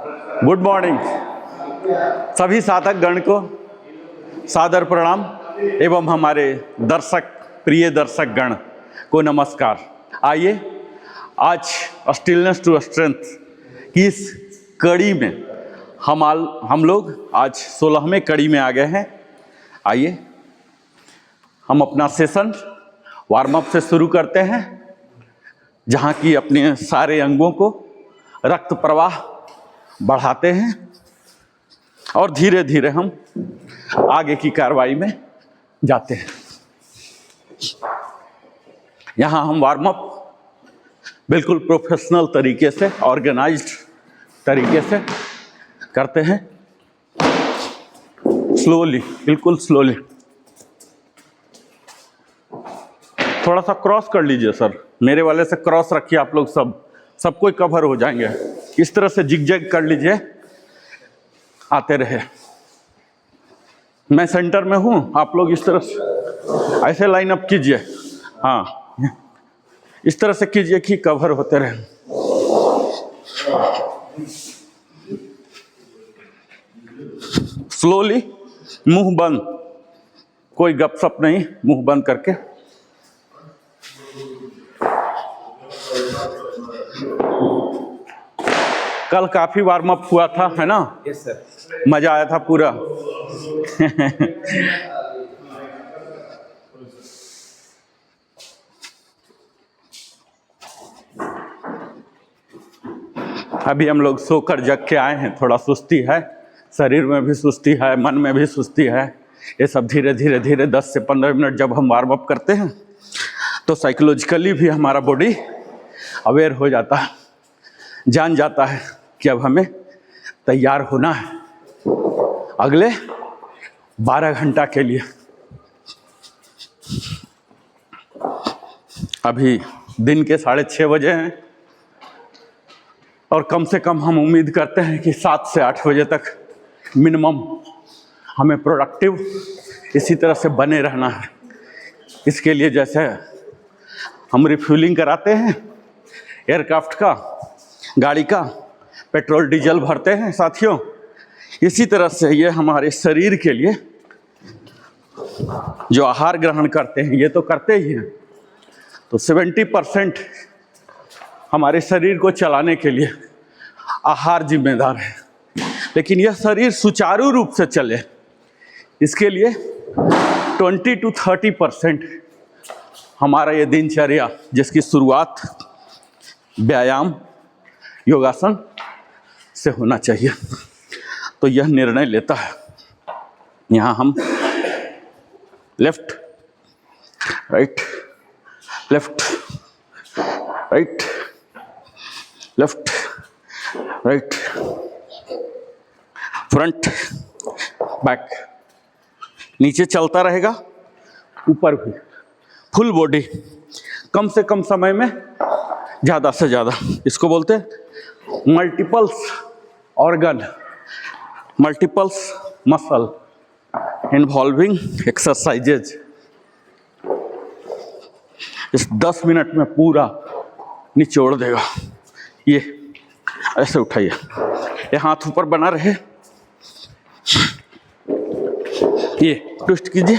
Good morning. सभी साधक गण को सादर प्रणाम एवं हमारे प्रिय दर्शक गण को नमस्कार। आइए आज स्टिलनेस टू स्ट्रेंथ की इस कड़ी में हम लोग आज 16वें कड़ी में आ गए हैं। आइए हम अपना सेशन वार्म अप से शुरू करते हैं, जहाँ की अपने सारे अंगों को रक्त प्रवाह बढ़ाते हैं और धीरे धीरे हम आगे की कार्रवाई में जाते हैं। यहाँ हम वार्म अप बिल्कुल प्रोफेशनल तरीके से, ऑर्गेनाइज्ड तरीके से करते हैं। स्लोली, बिल्कुल स्लोली। थोड़ा सा क्रॉस कर लीजिए सर, मेरे वाले से क्रॉस रखिए। आप लोग सब कोई कवर हो जाएंगे। इस तरह से जिग-जैग कर लीजिए, आते रहे। मैं सेंटर में हूं, आप लोग इस तरह से ऐसे लाइन अप कीजिए। हाँ, इस तरह से कीजिए कि कवर होते रहे। स्लोली, मुंह बंद, कोई गपशप नहीं, मुंह बंद करके। कल काफी वार्म अप हुआ था, है ना? यस सर, मजा आया था पूरा। अभी हम लोग सोकर जग के आए हैं। थोड़ा सुस्ती है, शरीर में भी सुस्ती है, मन में भी सुस्ती है। ये सब धीरे धीरे 10 से 15 मिनट जब हम वार्म अप करते हैं तो साइकोलॉजिकली भी हमारा बॉडी अवेयर हो जाता है, जान जाता है कि अब हमें तैयार होना है अगले 12 घंटा के लिए। अभी दिन के 6:30 बजे हैं और कम से कम हम उम्मीद करते हैं कि 7 से 8 बजे तक मिनिमम हमें प्रोडक्टिव इसी तरह से बने रहना है। इसके लिए जैसे हम रिफ्यूलिंग कराते हैं एयरक्राफ्ट का, गाड़ी का, पेट्रोल डीजल भरते हैं साथियों, इसी तरह से ये हमारे शरीर के लिए जो आहार ग्रहण करते हैं, ये तो करते ही हैं, तो 70% हमारे शरीर को चलाने के लिए आहार जिम्मेदार है। लेकिन यह शरीर सुचारू रूप से चले, इसके लिए 20 to 30% हमारा ये दिनचर्या, जिसकी शुरुआत व्यायाम, योगासन से होना चाहिए, तो यह निर्णय लेता है। यहाँ हम left right, left right, left right, front back, नीचे चलता रहेगा, ऊपर भी, फुल बॉडी, कम से कम समय में ज़्यादा से ज़्यादा। इसको बोलते हैं multiples organ, multiples muscle involving exercises. इस 10 मिनट में पूरा निचोड़ देगा। ये ऐसे उठाइए, ये हाथ ऊपर बना रहे, ये ट्विस्ट कीजिए,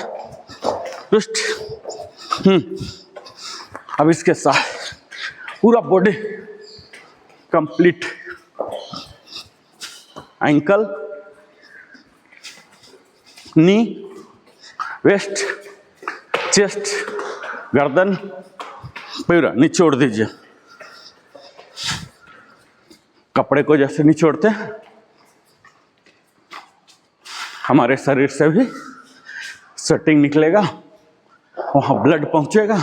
ट्विस्ट। अब इसके साथ पूरा बॉडी कंप्लीट, एंकल, नी, वेस्ट, चेस्ट, गर्दन पूरा निचोड़ दीजिए। कपड़े को जैसे निचोड़ते हैं, हमारे शरीर से भी स्वेटिंग निकलेगा, वहाँ ब्लड पहुँचेगा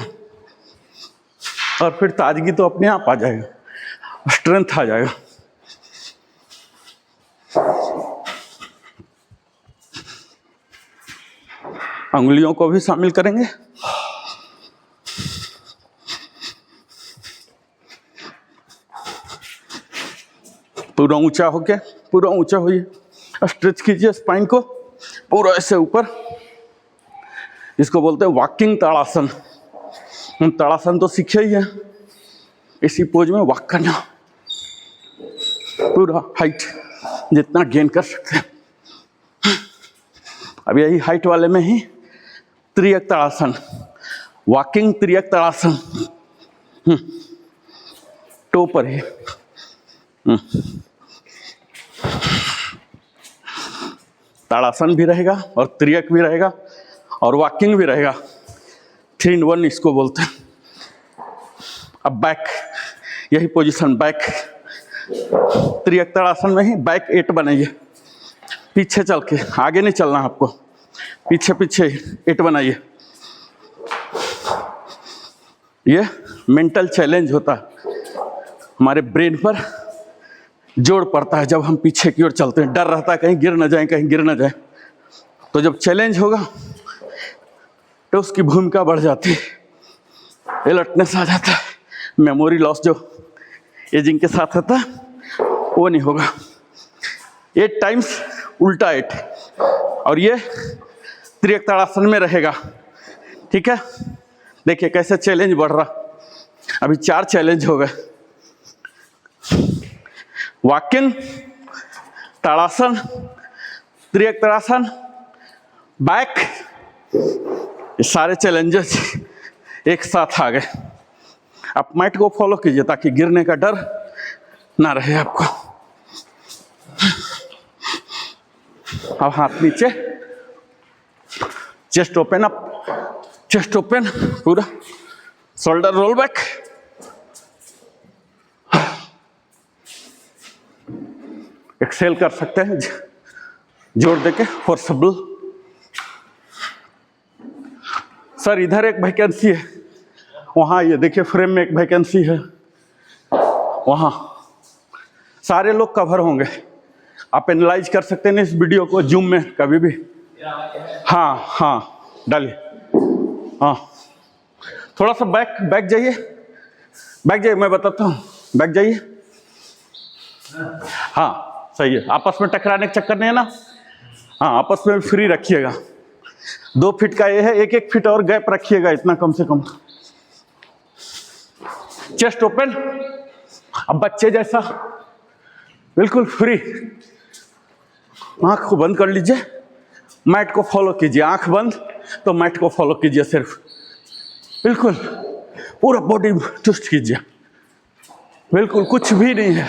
और फिर ताजगी तो अपने आप आ जाएगा, स्ट्रेंथ आ जाएगा। अंगुलियों को भी शामिल करेंगे। पूरा ऊंचा होके, पूरा ऊंचा होइए, स्ट्रेच कीजिए स्पाइन को पूरा ऐसे ऊपर। इसको बोलते हैं वॉकिंग ताड़ासन। हम ताड़ासन तो सीखे ही हैं, इसी पोज में वॉक करना, पूरा हाइट जितना गेन कर सकते हैं। अब यही हाइट वाले में ही त्रियक ताड़ासन, वॉकिंग त्रियक ताड़ासन, टो पर ही। ताड़ासन भी रहेगा और त्रियक भी रहेगा और वॉकिंग भी रहेगा। 3 in 1 इसको बोलते हैं। अब बैक, यही पोजीशन बैक, त्रियक ताड़ासन में ही बैक 8 बनाइए। पीछे चल के, आगे नहीं चलना आपको, पीछे पीछे 8 बनाइए। ये मेंटल चैलेंज होता है, हमारे ब्रेन पर जोड़ पड़ता है जब हम पीछे की ओर चलते हैं। डर रहता है कहीं गिर ना जाए, कहीं गिर ना जाए। तो जब चैलेंज होगा तो उसकी भूमिका बढ़ जाती है, अलर्टनेस आ जाता है, मेमोरी लॉस जो एजिंग के साथ होता है वो नहीं होगा। 8 times उल्टा 8, और ये त्रियक ताड़ासन में रहेगा। ठीक है, देखिए कैसे चैलेंज बढ़ रहा। अभी 4 चैलेंज हो गए, वॉकिंग, ताड़ासन, त्रियक ताड़ासन, बैक, ये सारे चैलेंजेस एक साथ आ गए। आप मैट को फॉलो कीजिए ताकि गिरने का डर ना रहे आपको। अब हाथ नीचे, chest open up, chest open पूरा, शोल्डर रोल बैक। एक्सेल कर सकते हैं जोर देके, फोर्सेबल। सर इधर एक वैकेंसी है, वहाँ ये देखिए फ्रेम में एक वैकेंसी है, वहाँ सारे लोग कवर होंगे। आप एनालाइज कर सकते हैं इस वीडियो को जूम में कभी भी। हाँ हाँ डालिए, हाँ थोड़ा सा बैक जाइए, बैक जाइए, मैं बताता हूँ, बैक जाइए। हाँ सही है, आपस में टकराने का चक्कर नहीं है ना। हाँ आपस में फ्री रखिएगा। 2 फीट का ये है, 1-1 फीट और गैप रखिएगा इतना कम से कम। चेस्ट ओपन, अब बच्चे जैसा बिल्कुल फ्री। आंख को बंद कर लीजिए, मैट को फॉलो कीजिए। आंख बंद तो मैट को फॉलो कीजिए, सिर्फ बिल्कुल पूरा बॉडी ट्विस्ट कीजिए, बिल्कुल कुछ भी नहीं है।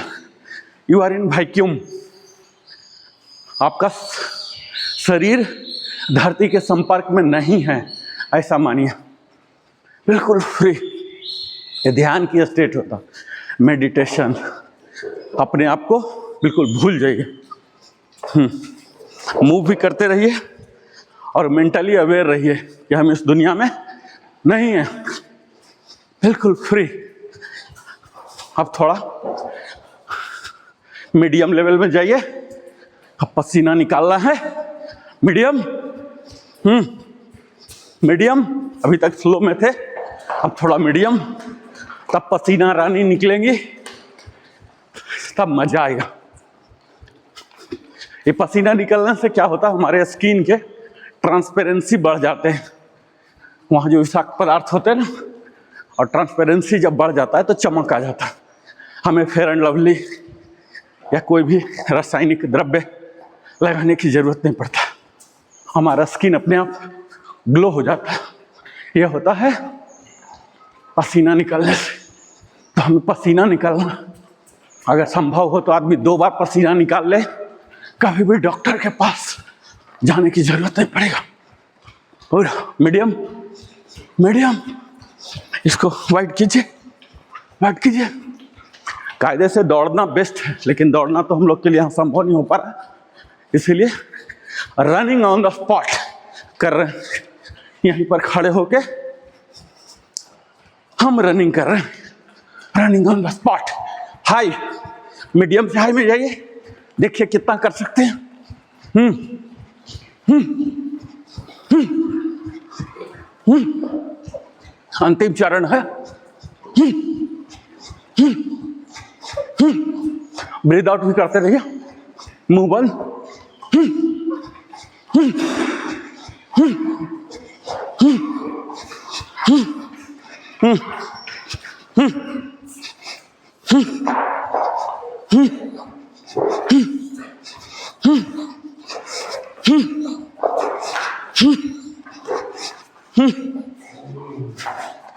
You are in vacuum. आपका शरीर धरती के संपर्क में नहीं है, ऐसा मानिए, बिल्कुल फ्री। ये ध्यान की स्टेट होता, मेडिटेशन। अपने आप को बिल्कुल भूल जाइए। मूव भी करते रहिए और मेंटली अवेयर रहिए कि हम इस दुनिया में नहीं हैं, बिल्कुल फ्री। अब थोड़ा मीडियम लेवल में जाइए। अब पसीना निकालना है, मीडियम, मीडियम। अभी तक स्लो में थे, अब थोड़ा मीडियम, तब पसीना रानी निकलेंगी, तब मजा आएगा। ये पसीना निकलने से क्या होता है, हमारे स्किन के ट्रांसपेरेंसी बढ़ जाते हैं। वहाँ जो विषाक्त पदार्थ होते हैं ना, और ट्रांसपेरेंसी जब बढ़ जाता है तो चमक आ जाता है। हमें फेयर एंड लवली या कोई भी रासायनिक द्रव्य लगाने की जरूरत नहीं पड़ता, हमारा स्किन अपने आप ग्लो हो जाता है। यह होता है पसीना निकलने से। तो हमें पसीना निकालना, अगर संभव हो तो आदमी 2 बार पसीना निकाल ले, कभी भी डॉक्टर के पास जाने की जरूरत नहीं पड़ेगा। और मीडियम मीडियम, इसको वाइड कीजिए, वाइड कीजिए। कायदे से दौड़ना बेस्ट है, लेकिन दौड़ना तो हम लोग के लिए यहाँ संभव नहीं हो पा रहा, इसीलिए रनिंग ऑन द स्पॉट कर रहे हैं। यहीं पर खड़े होके हम रनिंग कर रहे हैं, running on the spot. High, medium से हाई में जाइए, देखिए कितना कर सकते हैं। अंतिम चरण है, ब्रीद आउट भी करते रहिए, मुंह बंद।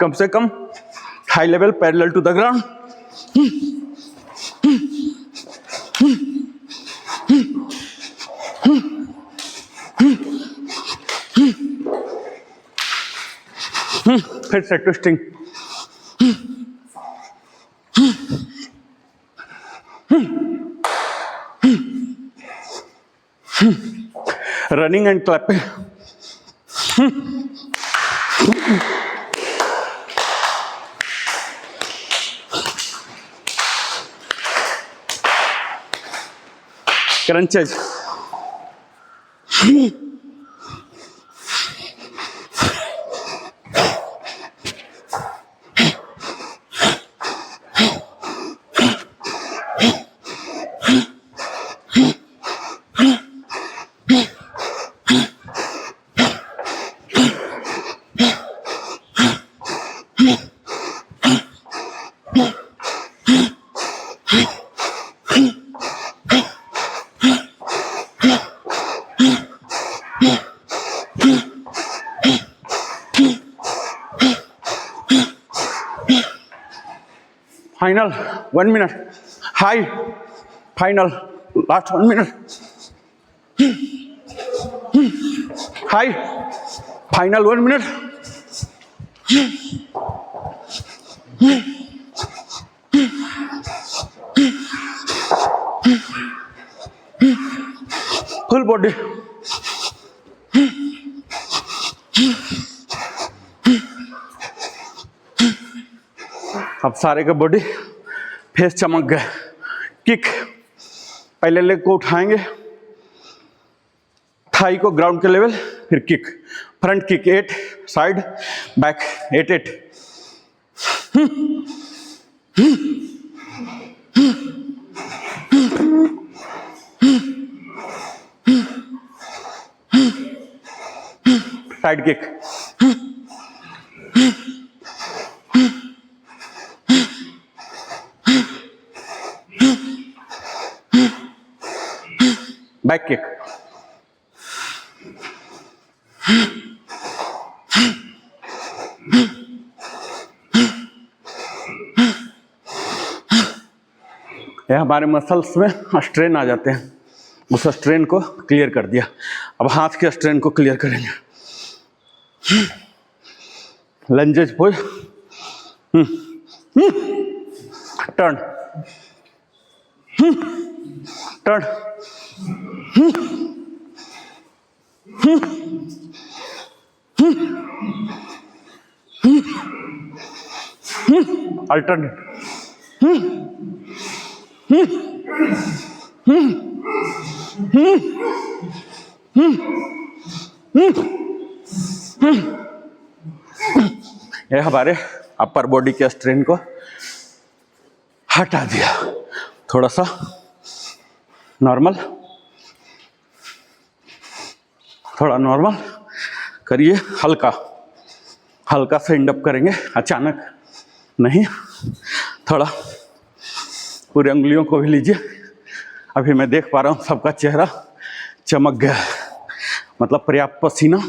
कम से कम high level parallel to the ground. फिर से twisting. Running and clapping. Crunches. Final 1 minute. High. Final last 1 minute. High. Final 1 minute. Full body. अब सारे का बॉडी फेस चमक गए। किक, पहले लेग को उठाएंगे, थाई को ग्राउंड के लेवल, फिर kick, front kick 8, side back 8-8। Side kick, back kick, ये हमारे मसल्स में स्ट्रेन आ जाते हैं, उस स्ट्रेन को क्लियर कर दिया। अब हाथ के स्ट्रेन को क्लियर करेंगे। Lunges pose, turn, turn, alternate, ये हमारे अपर बॉडी के स्ट्रेन को हटा दिया। थोड़ा सा नॉर्मल, थोड़ा नॉर्मल करिए, हल्का हल्का से इंडअप करेंगे, अचानक नहीं। थोड़ा पूरी उंगलियों को भी लीजिए। अभी मैं देख पा रहा हूँ सबका चेहरा चमक गया, मतलब पर्याप्त पसीना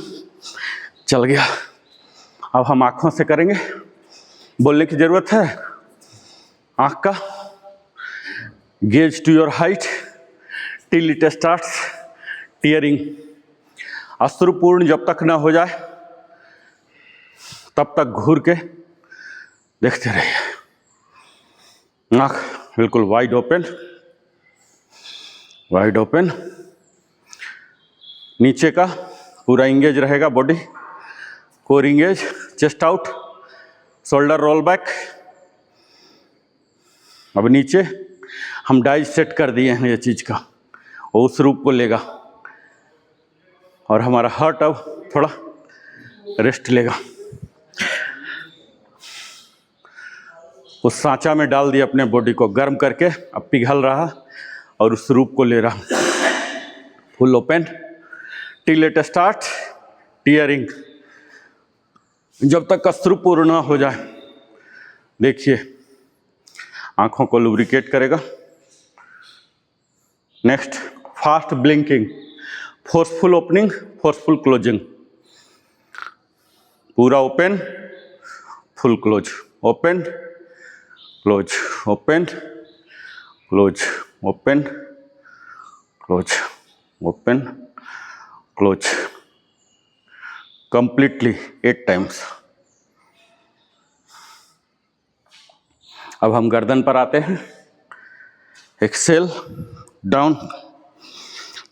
चल गया। अब हम आँखों से करेंगे, बोलने की ज़रूरत है। आँख का gaze to your height till it starts tearing. अश्रुपूर्ण जब तक ना हो जाए तब तक घूर के देखते रहिए। आँख बिल्कुल वाइड ओपन, वाइड ओपन। नीचे का पूरा इंगेज रहेगा body, core engage, chest out, shoulder roll back. अब नीचे हम डाइज सेट कर दिए हैं ये चीज़ का, वो उस रूप को लेगा और हमारा हार्ट अब थोड़ा रेस्ट लेगा। उस सांचा में डाल दिया अपने बॉडी को, गर्म करके अब पिघल रहा और उस रूप को ले रहा। Full open till it start tearing, जब तक अश्रु पूर्ण ना हो जाए। देखिए आँखों को लुब्रिकेट करेगा। Next fast blinking, forceful opening, forceful closing. पूरा open, full close, open, close, open, close, open, close, open, close, completely 8 times. अब हम गर्दन पर आते हैं. एक्सेल, डाउन,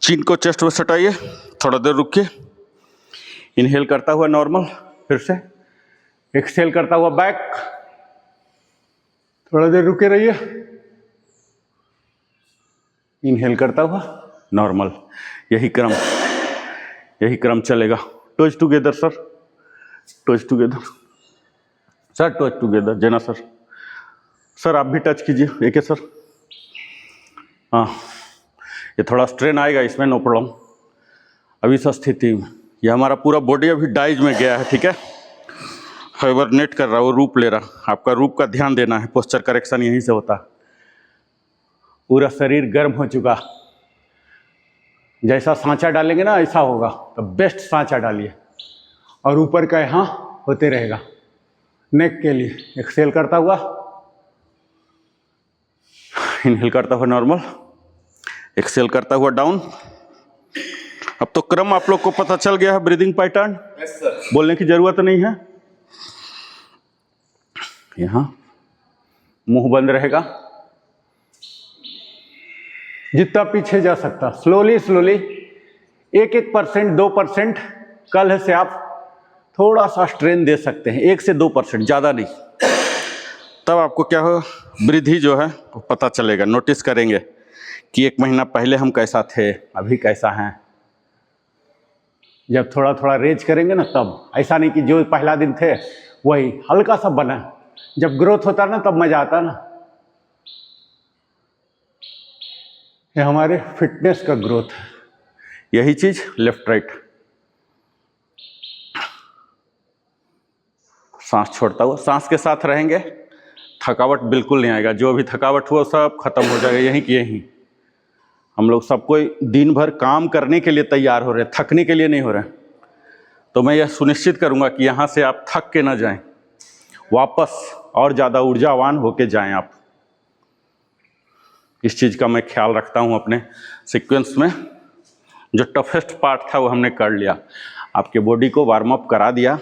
चीन को चेस्ट में सटाइए, थोड़ा देर रुकिए. इनहेल करता हुआ नॉर्मल, फिर से एक्सेल करता हुआ बैक, थोड़ा देर रुके रहिए. इनहेल करता हुआ नॉर्मल. यही क्रम चलेगा. Toes together sir, toes together sir, toes together. Jena sir, sir आप भी टच कीजिए. एक है सर. हाँ, ये थोड़ा स्ट्रेन आएगा इसमें, नो प्रॉब्लम. अभी इस स्थिति में ये हमारा पूरा बॉडी अभी डाइज में गया है. ठीक है, फाइबर नेट कर रहा है, वो रूप ले रहा. आपका रूप का ध्यान देना है. पोस्चर करेक्शन यहीं से होता है. पूरा शरीर गर्म हो चुका. जैसा सांचा डालेंगे ना ऐसा होगा, तो बेस्ट सांचा डालिए और ऊपर का यहाँ होते रहेगा. नेक के लिए एक्सेल करता हुआ, इनहेल करता हुआ नॉर्मल, एक्सेल करता हुआ डाउन. अब तो क्रम आप लोग को पता चल गया है. ब्रीदिंग पैटर्न बोलने की जरूरत नहीं है. यहां मुंह बंद रहेगा, जितना पीछे जा सकता. स्लोली 1% 2% कल से आप थोड़ा सा स्ट्रेन दे सकते हैं. 1 से 2%, ज़्यादा नहीं. तब आपको क्या हो, वृद्धि जो है वो पता चलेगा. नोटिस करेंगे कि 1 महीना पहले हम कैसा थे, अभी कैसा हैं. जब थोड़ा थोड़ा रेज करेंगे ना, तब ऐसा नहीं कि जो पहला दिन थे वही हल्का सा बना. जब ग्रोथ होता ना तब मजा आता ना. ये हमारे फिटनेस का ग्रोथ है. यही चीज लेफ्ट राइट. सांस छोड़ता हुआ, सांस के साथ रहेंगे. थकावट बिल्कुल नहीं आएगा. जो भी थकावट हुआ सब खत्म हो जाएगा. यहीं की यहीं. हम लोग सब कोई दिन भर काम करने के लिए तैयार हो रहे हैं, थकने के लिए नहीं हो रहे हैं. तो मैं यह सुनिश्चित करूंगा कि यहाँ से आप थक के ना जाएं, वापस और ज़्यादा ऊर्जावान होके जाएं आप. इस चीज़ का मैं ख्याल रखता हूँ अपने सीक्वेंस में. जो टफेस्ट पार्ट था वो हमने कर लिया. आपके बॉडी को वार्म अप करा दिया.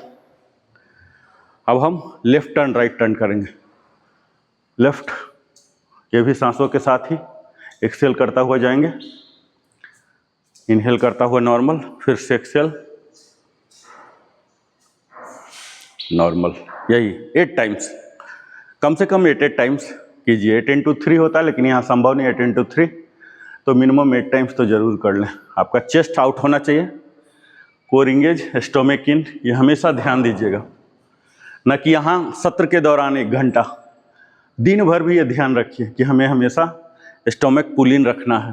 अब हम लेफ्ट टर्न राइट टर्न करेंगे. लेफ्ट, ये भी सांसों के साथ ही एक्सेल करता हुआ जाएंगे. इनहेल करता हुआ नॉर्मल, फिर से एक्सेल नॉर्मल. यही 8 टाइम्स, कम से कम 8 टाइम्स कीजिए. 8 into 3 होता है, लेकिन यहाँ संभव नहीं 8 into 3, तो मिनिमम 8 टाइम्स तो जरूर कर लें. आपका चेस्ट आउट होना चाहिए. कोर इंगेज, स्टोमक इन, ये हमेशा ध्यान दीजिएगा. न कि यहाँ सत्र के दौरान 1 घंटा, दिन भर भी ये ध्यान रखिए कि हमें हमेशा स्टोमक पुल इन रखना है.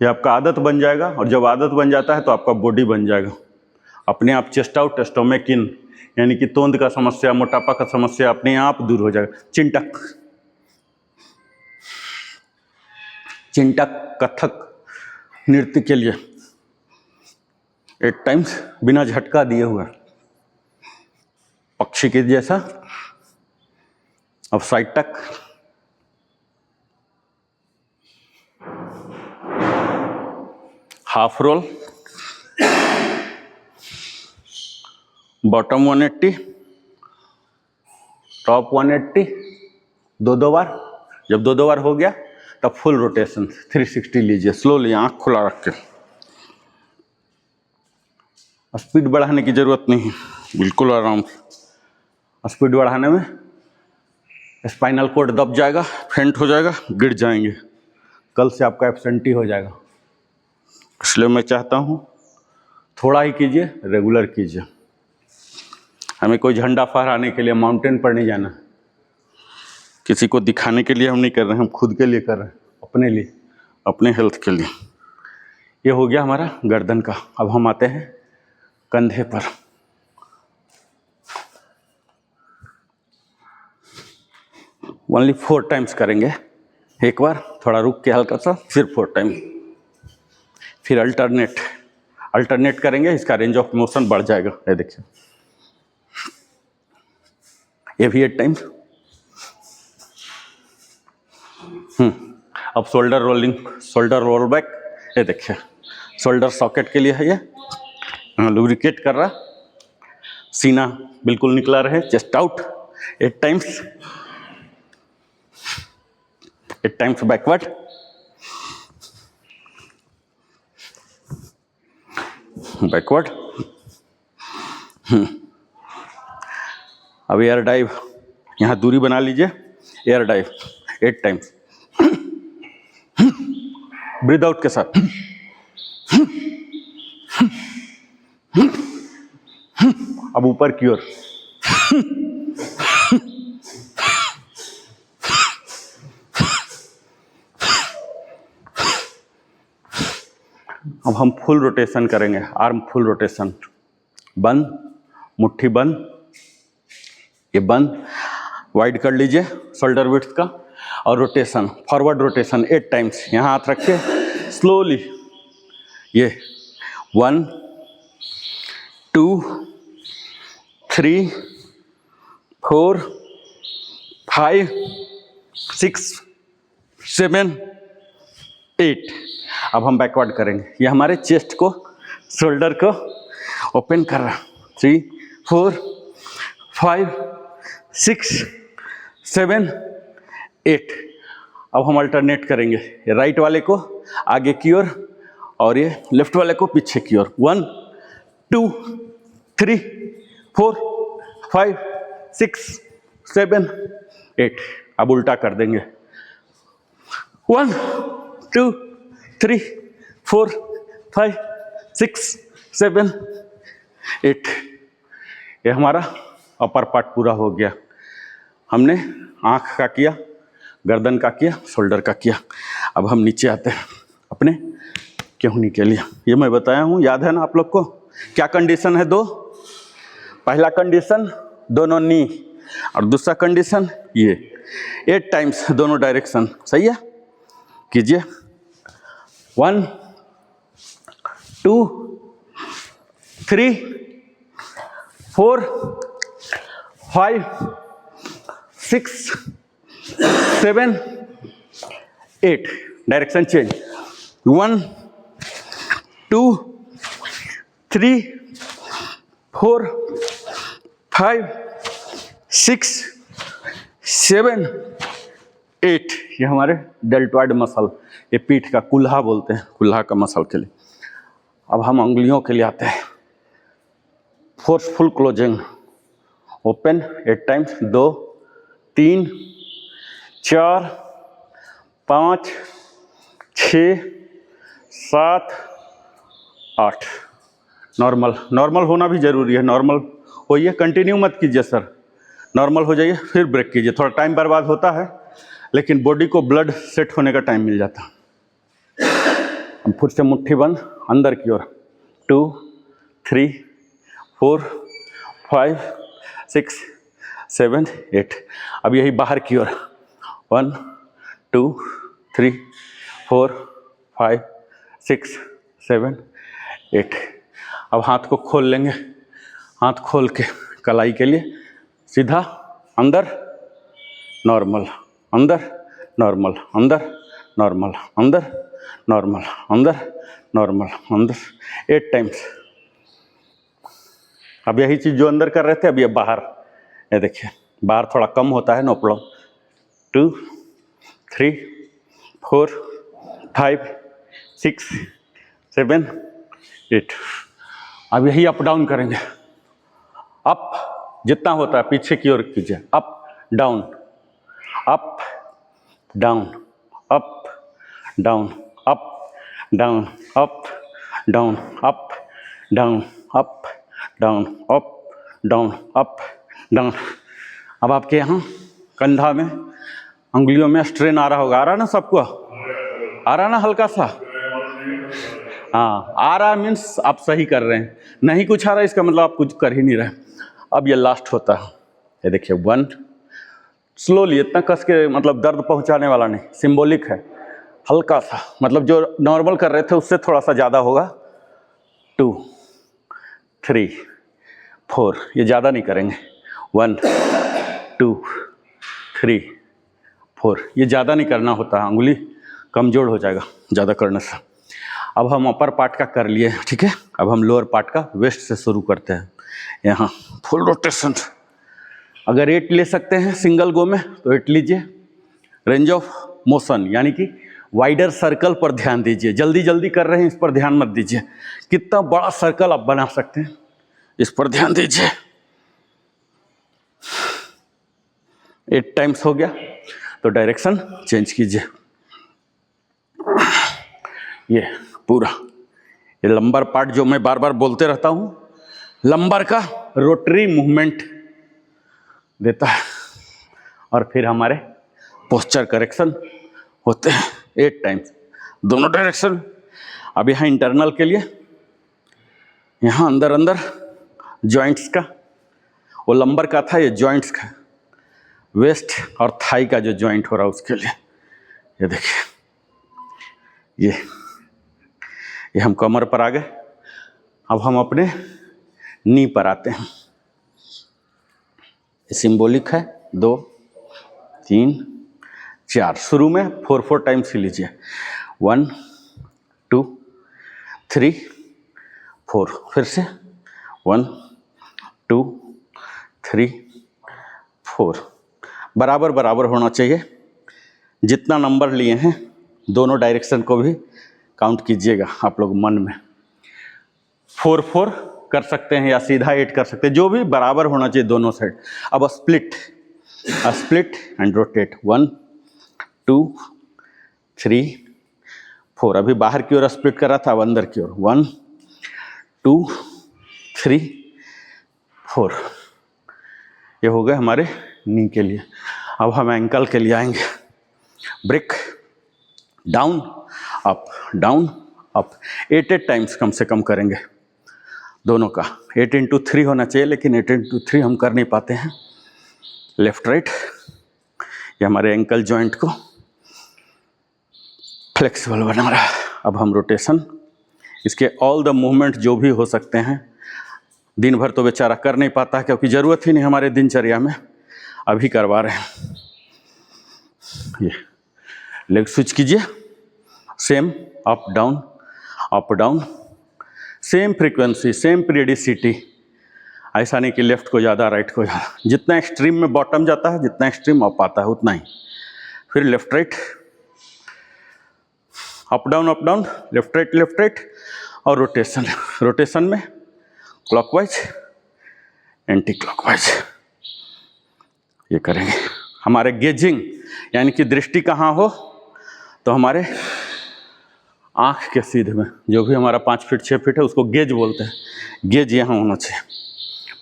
ये आपका आदत बन जाएगा, और जब आदत बन जाता है तो आपका बॉडी बन जाएगा. अपने आप चेस्ट आउट स्टोमक इन, यानी कि तोंद का समस्या, मोटापा का समस्या अपने आप दूर हो जाएगा. चिंटक, चिंटक कथक नृत्य के लिए 8 टाइम्स बिना झटका दिए हुए, पक्षी के जैसा. अब साइड तक, हाफ रोल, बॉटम 180, टॉप 180, 2 बार. जब 2 बार हो गया तब फुल रोटेशन 360 लीजिए. स्लोली, आंख खुला रख के. स्पीड बढ़ाने की जरूरत नहीं, बिल्कुल आराम. स्पीड बढ़ाने में स्पाइनल कोड दब जाएगा, फेंट हो जाएगा, गिर जाएंगे. कल से आपका एब्सेंटी हो जाएगा. इसलिए मैं चाहता हूँ थोड़ा ही कीजिए, रेगुलर कीजिए. हमें कोई झंडा फहराने के लिए माउंटेन पर नहीं जाना. किसी को दिखाने के लिए हम नहीं कर रहे हैं, हम खुद के लिए कर रहे हैं, अपने लिए, अपने हेल्थ के लिए. ये हो गया हमारा गर्दन का. अब हम आते हैं कंधे पर. ओनली 4 टाइम्स करेंगे. एक बार थोड़ा रुक के हल्का सा, फिर 4 टाइम, फिर अल्टरनेट. अल्टरनेट करेंगे, इसका रेंज ऑफ मोशन बढ़ जाएगा। ये देखिए, ये भी 8 टाइम्स। अब shoulder rolling, shoulder roll back. ये देखिए, शोल्डर सॉकेट के लिए है ये, लुब्रिकेट कर रहा, सीना बिल्कुल निकला रहे, chest out. 8 times, 8 times backward, backward. अब एयर डाइव, यहाँ दूरी बना लीजिए, air dive 8 times, breathe out के साथ। अब ऊपर की ओर, अब हम फुल रोटेशन करेंगे, आर्म फुल रोटेशन। बंद, मुट्ठी बंद, ये बंद, वाइड कर लीजिए शोल्डर विड्थ का, और रोटेशन, फॉरवर्ड रोटेशन 8 टाइम्स। यहाँ हाथ रखिए, स्लोली, ये 1 2 3 4 5 6 7 8। अब हम बैकवर्ड करेंगे, ये हमारे चेस्ट को, शोल्डर को ओपन कर रहा। 3 4 5 6 7 8। अब हम अल्टरनेट करेंगे, ये राइट वाले को आगे की ओर और ये लेफ्ट वाले को पीछे की ओर। 1 2 3 4 5 6 7 8। अब उल्टा कर देंगे, 1 2 3 4 5 6 7 8। ये हमारा अपर पार्ट पूरा हो गया। हमने आँख का किया, गर्दन का किया, शोल्डर का किया। अब हम नीचे आते हैं अपने केहूनी के लिए। ये मैं बताया हूँ, याद है ना आप लोग को? क्या कंडीशन है? 2। पहला कंडीशन दोनों नी, और दूसरा कंडीशन ये 8 टाइम्स दोनों डायरेक्शन। सही है, कीजिए। 1 2 3 4 5 6 7 8। Direction change. 1 2 3 4 5 6 7 8। ये हमारे डेल्टॉइड मसल, ये पीठ का कुल्हा बोलते हैं, कुल्हा का मसल के लिए। अब हम उंगलियों के लिए आते हैं। Forceful closing, open 8 times. 2 3 4 5 6 7 8। Normal, normal होना भी जरूरी है। नॉर्मल होइए, कंटिन्यू मत कीजिए सर, नॉर्मल हो जाइए, फिर ब्रेक कीजिए। थोड़ा टाइम बर्बाद होता है, लेकिन बॉडी को ब्लड सेट होने का टाइम मिल जाता। अब फिर से मुट्ठी बंद, अंदर की ओर। 2 3 4 5 6 7 8। अब यही बाहर की ओर। 1 2 3 4 5 6 7 8। अब हाथ को खोल लेंगे, हाथ खोल के कलाई के लिए सीधा अंदर, नॉर्मल, अंदर, नॉर्मल, अंदर, नॉर्मल, अंदर, नॉर्मल, अंदर, नॉर्मल, अंदर। 8 टाइम्स। अब यही चीज़ जो अंदर कर रहे थे, अब ये बाहर। ये देखिए, बाहर थोड़ा कम होता है, नो प्रॉब्लम। 2 3 4 5 6 7 8। अब यही अप डाउन करेंगे। अप जितना होता है पीछे की ओर कीजिए, up down, up down, up down, up down, up down, up down, up down, up down, up down. अब आपके यहाँ कंधा में, अंगुलियों में स्ट्रेन आ रहा होगा। आ रहा ना सबको? आ रहा ना हल्का सा? हाँ, आ रहा मीन्स आप सही कर रहे हैं। नहीं कुछ आ रहा, इसका मतलब आप कुछ कर ही नहीं रहे। अब ये लास्ट होता है। ये देखिए, 1 स्लोली, इतना कस के मतलब दर्द पहुंचाने वाला नहीं, सिंबॉलिक है, हल्का सा, मतलब जो नॉर्मल कर रहे थे उससे थोड़ा सा ज़्यादा होगा। 2 3 4, ये ज़्यादा नहीं करेंगे, 1 2 3 4, ये ज़्यादा नहीं करना होता, अंगुली कमज़ोर हो जाएगा ज़्यादा करने से। अब हम अपर पार्ट का कर लिए, ठीक है। अब हम लोअर पार्ट का वेस्ट से शुरू करते हैं। यहाँ फुल रोटेशन, अगर 8 ले सकते हैं सिंगल गो में तो 8 लीजिए। रेंज ऑफ मोशन यानी कि वाइडर सर्कल पर ध्यान दीजिए, जल्दी जल्दी कर रहे हैं इस पर ध्यान मत दीजिए, कितना बड़ा सर्कल आप बना सकते हैं इस पर ध्यान दीजिए। 8 टाइम्स हो गया तो डायरेक्शन चेंज कीजिए। ये पूरा ये लंबर पार्ट जो मैं बार बार बोलते रहता हूँ, लंबर का रोटरी मूवमेंट देता है और फिर हमारे पोस्चर करेक्शन होते हैं 8 टाइम्स दोनों डायरेक्शन। अब यहाँ इंटरनल के लिए, यहाँ अंदर अंदर जॉइंट्स का, वो लंबर का था, ये जॉइंट्स का, वेस्ट और थाई का जो जॉइंट हो रहा है उसके लिए। ये देखिए, ये हम कमर पर आ गए। अब हम अपने नी पर आते हैं। सिंबॉलिक है 2 3 4, शुरू में 4 टाइम्स ही लीजिए, 1 2 3 4, फिर से 1 2 3 4, बराबर बराबर होना चाहिए। जितना नंबर लिए हैं दोनों डायरेक्शन को भी काउंट कीजिएगा आप लोग मन में। 4 4 कर सकते हैं या सीधा 8 कर सकते हैं, जो भी बराबर होना चाहिए दोनों साइड। अब स्प्लिट एंड रोटेट, 1 2 3 4, अभी बाहर की ओर स्प्लिट कर रहा था, अब अंदर की ओर, 1 2 3 4। ये हो गए हमारे नी के लिए। अब हम एंकल के लिए आएंगे। Break, down up, down up, 8 times कम से कम करेंगे दोनों का। 8 into 3 होना चाहिए, लेकिन 8 into 3 हम कर नहीं पाते हैं। लेफ्ट राइट, ये हमारे एंकल जॉइंट को फ्लेक्सिबल बना रहा है। अब हम रोटेशन, इसके ऑल द मूवमेंट जो भी हो सकते हैं, दिन भर तो बेचारा कर नहीं पाता क्योंकि ज़रूरत ही नहीं हमारे दिनचर्या में, अभी करवा रहे हैं। ये लेग स्विच कीजिए, same up down, same frequency, same periodicity, ऐसा नहीं कि लेफ्ट को ज़्यादा राइट को ज़्यादा। जितना एक्सट्रीम में बॉटम जाता है, जितना एक्सट्रीम अप आता है उतना ही। फिर left right, up down, left right, और रोटेशन में क्लॉकवाइज एंटी क्लॉकवाइज ये करेंगे। हमारे गेजिंग यानी कि दृष्टि कहाँ हो, तो हमारे आँख के सीधे में, जो भी हमारा 5 फीट 6 फीट है उसको गेज बोलते हैं, गेज यहाँ होना चाहिए।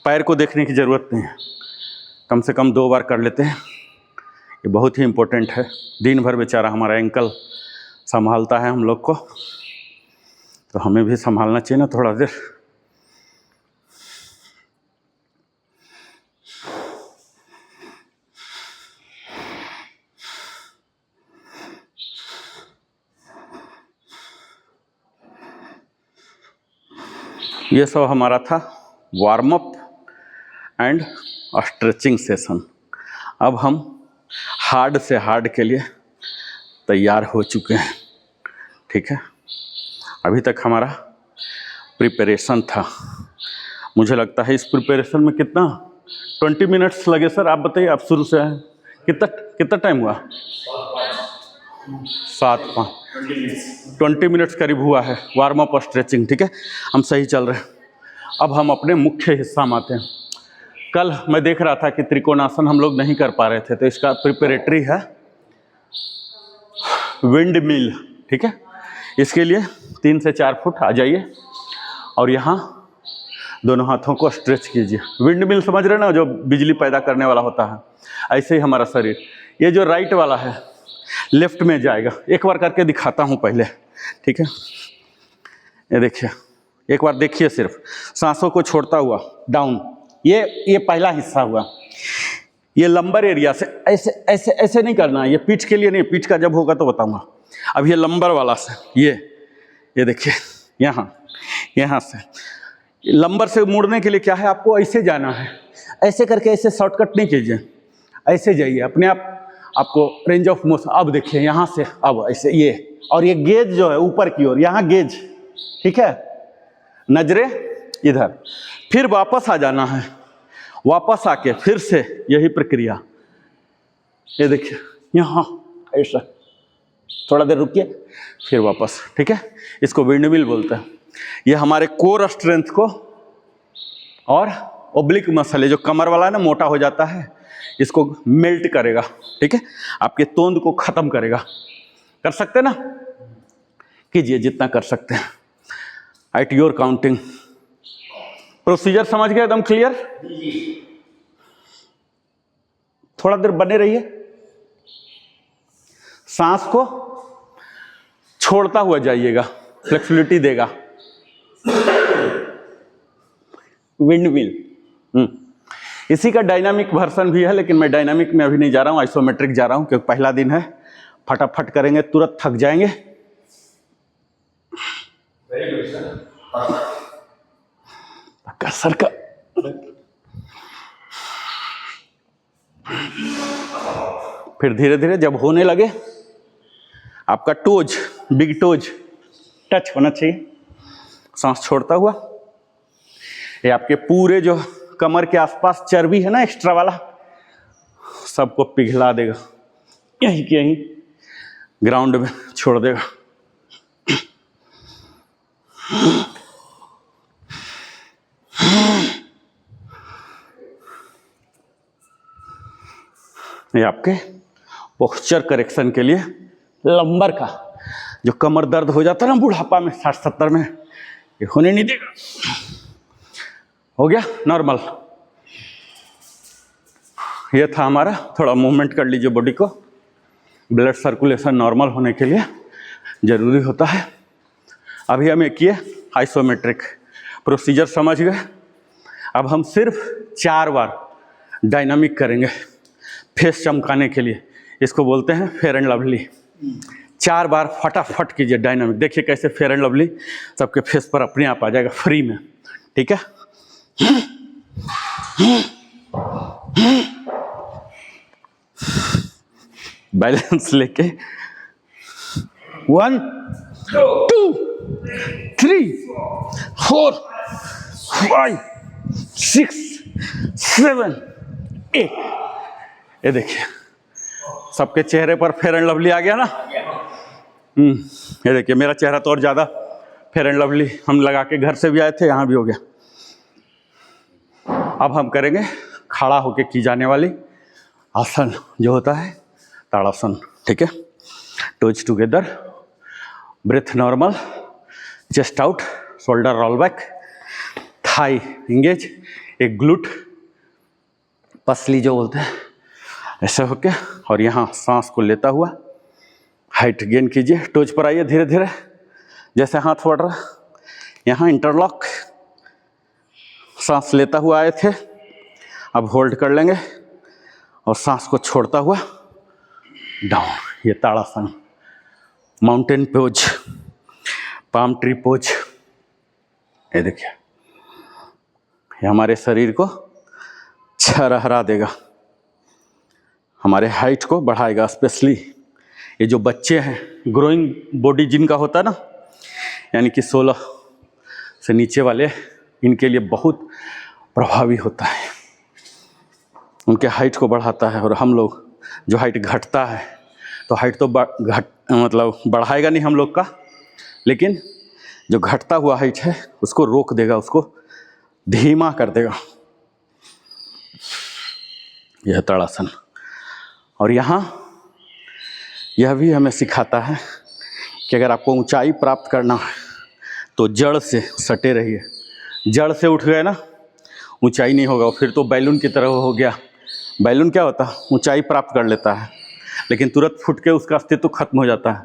पैर को देखने की ज़रूरत नहीं है, कम से कम 2 बार कर लेते हैं, ये बहुत ही इम्पोर्टेंट है। दिन भर बेचारा हमारा एंकल संभालता है हम लोग को, तो हमें भी संभालना चाहिए ना थोड़ा देर। ये सब हमारा था warm up and stretching session. अब हम हार्ड से हार्ड के लिए तैयार हो चुके हैं, ठीक है। अभी तक हमारा प्रिपरेशन था। मुझे लगता है इस प्रिपरेशन में कितना 20 मिनट्स लगे सर, आप बताइए, आप शुरू से आए, कितना टाइम हुआ? 20 मिनट्स करीब हुआ है वार्म अप और स्ट्रेचिंग, ठीक है। हम सही चल रहे हैं। अब हम अपने मुख्य हिस्सा में आते हैं। कल मैं देख रहा था कि त्रिकोणासन हम लोग नहीं कर पा रहे थे, तो इसका प्रिपरेटरी है विंड मिल, ठीक है। इसके लिए 3 से 4 फुट आ जाइए और यहाँ दोनों हाथों को स्ट्रेच कीजिए। विंड मिल समझ रहे ना, जो बिजली पैदा करने वाला होता है, ऐसे ही हमारा शरीर। ये जो राइट वाला है लेफ्ट में जाएगा। एक बार करके दिखाता हूँ पहले, ठीक है। ये देखिए, एक बार देखिए, सिर्फ सांसों को छोड़ता हुआ डाउन। ये पहला हिस्सा हुआ। ये लंबर एरिया से ऐसे ऐसे ऐसे नहीं करना है, ये पीठ के लिए नहीं, पीठ का जब होगा तो बताऊंगा। अब ये लंबर वाला से ये देखिए, यहाँ यहाँ से लंबर से मुड़ने के लिए क्या है, आपको ऐसे जाना है, ऐसे करके ऐसे शॉर्टकट नहीं कीजिए, ऐसे जाइए, अपने आप आपको रेंज ऑफ मोशन। अब देखिए यहाँ से, अब ऐसे ये, और ये गेज जो है ऊपर की ओर, यहाँ गेज, ठीक है, नजरें इधर, फिर वापस आ जाना है, वापस आके फिर से यही प्रक्रिया, ये देखिए यहाँ ऐसा, थोड़ा देर रुकिए फिर वापस, ठीक है। इसको विंडमिल बोलते हैं। ये हमारे कोर स्ट्रेंथ को और ओब्लिक मसल है जो कमर वाला है ना, मोटा हो जाता है, इसको मेल्ट करेगा, ठीक है, आपके तोंद को खत्म करेगा। कर सकते ना, कीजिए जितना कर सकते हैं, एट योर काउंटिंग। प्रोसीजर समझ गए, एकदम क्लियर। थोड़ा देर बने रहिए, सांस को छोड़ता हुआ जाइएगा, फ्लेक्सिबिलिटी देगा, विंडमिल। इसी का डायनामिक वर्जन भी है, लेकिन मैं डायनामिक में अभी नहीं जा रहा हूँ, आइसोमेट्रिक जा रहा हूँ, क्योंकि पहला दिन है, फटाफट करेंगे, तुरंत थक जाएंगे। सर का फिर धीरे धीरे जब होने लगे, आपका टोज, बिग टोज टच होना चाहिए, सांस छोड़ता हुआ। ये आपके पूरे जो कमर के आसपास चर्बी है ना, एक्स्ट्रा वाला, सबको पिघला देगा, यहीं के यहीं ग्राउंड में छोड़ देगा। ये आपके पोस्चर करेक्शन के लिए लंबर का जो कमर दर्द हो जाता है ना बुढ़ापा में, 60-70 में, ये होने नहीं देगा। हो गया नॉर्मल। ये था हमारा, थोड़ा मूवमेंट कर लीजिए बॉडी को, ब्लड सर्कुलेशन नॉर्मल होने के लिए जरूरी होता है। अभी हम एक किए आइसोमेट्रिक प्रोसीजर, समझ गए। अब हम सिर्फ 4 बार डायनामिक करेंगे फेस चमकाने के लिए, इसको बोलते हैं फेयर एंड लवली। 4 बार फटाफट कीजिए डायनामिक, देखिए कैसे फेयर एंड लवली सबके फेस पर अपने आप आ जाएगा फ्री में, ठीक है। बैलेंस लेके 1 2 3 4 5 6 7 8। ये देखिए सबके चेहरे पर फेयर एंड लवली आ गया ना। ये देखिए मेरा चेहरा तो और ज़्यादा फेयर एंड लवली, हम लगा के घर से भी आए थे, यहाँ भी हो गया। अब हम करेंगे खड़ा होके की जाने वाली आसन जो होता है ताड़ासन, ठीक है। Toes together, breathe normal, chest out, shoulder roll back, thigh engage, एक ग्लूट पसली जो बोलते हैं, ऐसे होके, और यहाँ सांस को लेता हुआ हाइट गेन कीजिए। टोज पर आइए धीरे धीरे, जैसे हाथ बढ़ रहा, यहाँ इंटरलॉक, सांस लेता हुआ आए थे, अब होल्ड कर लेंगे और सांस को छोड़ता हुआ डाउन। ये tadasana, mountain pose, palm tree pose. ये देखिए ये हमारे शरीर को छरहरा देगा, हमारे हाइट को बढ़ाएगा। स्पेशली ये जो बच्चे हैं, ग्रोइंग बॉडी जिनका होता है ना, यानी कि 16 से नीचे वाले, इनके लिए बहुत प्रभावी होता है, उनके हाइट को बढ़ाता है। और हम लोग जो हाइट घटता है, तो हाइट तो मतलब बढ़ाएगा नहीं हम लोग का, लेकिन जो घटता हुआ हाइट है उसको रोक देगा, उसको धीमा कर देगा। यह ताड़ासन। और यहाँ यह भी हमें सिखाता है कि अगर आपको ऊंचाई प्राप्त करना है तो जड़ से सटे रहिए। जड़ से उठ गए ना, ऊंचाई नहीं होगा, फिर तो बैलून की तरह हो गया। बैलून क्या होता है, ऊंचाई प्राप्त कर लेता है लेकिन तुरंत फूट के उसका अस्तित्व खत्म हो जाता है।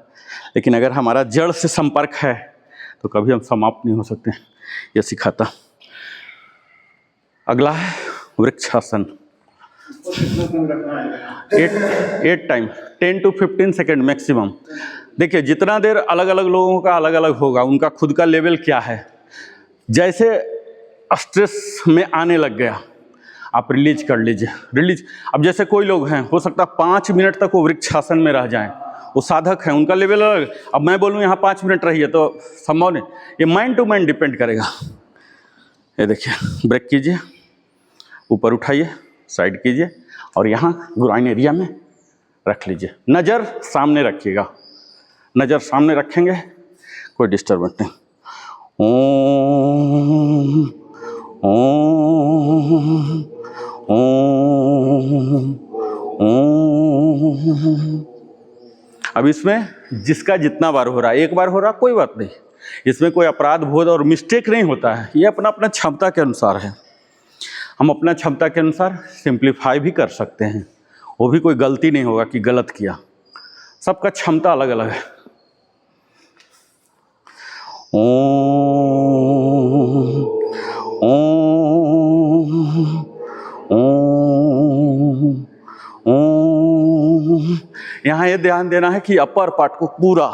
लेकिन अगर हमारा जड़ से संपर्क है तो कभी हम समाप्त नहीं हो सकते, यह सिखाता। अगला है vrikshasana. 8 time, 10 to 15 second maximum. देखिए जितना देर अलग अलग लोगों का अलग अलग होगा, उनका खुद का लेवल क्या है, जैसे स्ट्रेस में आने लग गया आप रिलीज कर लीजिए, रिलीज। अब जैसे कोई लोग हैं, हो सकता है 5 मिनट तक वो वृक्षासन में रह जाएं, वो साधक हैं, उनका लेवल अलग। अब मैं बोलूँ यहाँ 5 मिनट रहिए तो संभव नहीं, ये माइंड टू माइंड डिपेंड करेगा। ये देखिए, ब्रेक कीजिए, ऊपर उठाइए, साइड कीजिए और यहाँ ग्राइन एरिया में रख लीजिए। नज़र सामने रखिएगा, नज़र सामने रखेंगे कोई डिस्टर्बेंस नहीं। ओम ओम ओम ओम। अब इसमें जिसका जितना बार हो रहा है, एक बार हो रहा कोई बात नहीं, इसमें कोई अपराध बोध और मिस्टेक नहीं होता है। ये अपना अपना क्षमता के अनुसार है, हम अपना क्षमता के अनुसार सिंप्लीफाई भी कर सकते हैं, वो भी कोई गलती नहीं होगा कि गलत किया, सबका क्षमता अलग अलग है। ओम ओम ओम ओम। यहाँ ये ध्यान देना है कि अपर पार्ट को पूरा,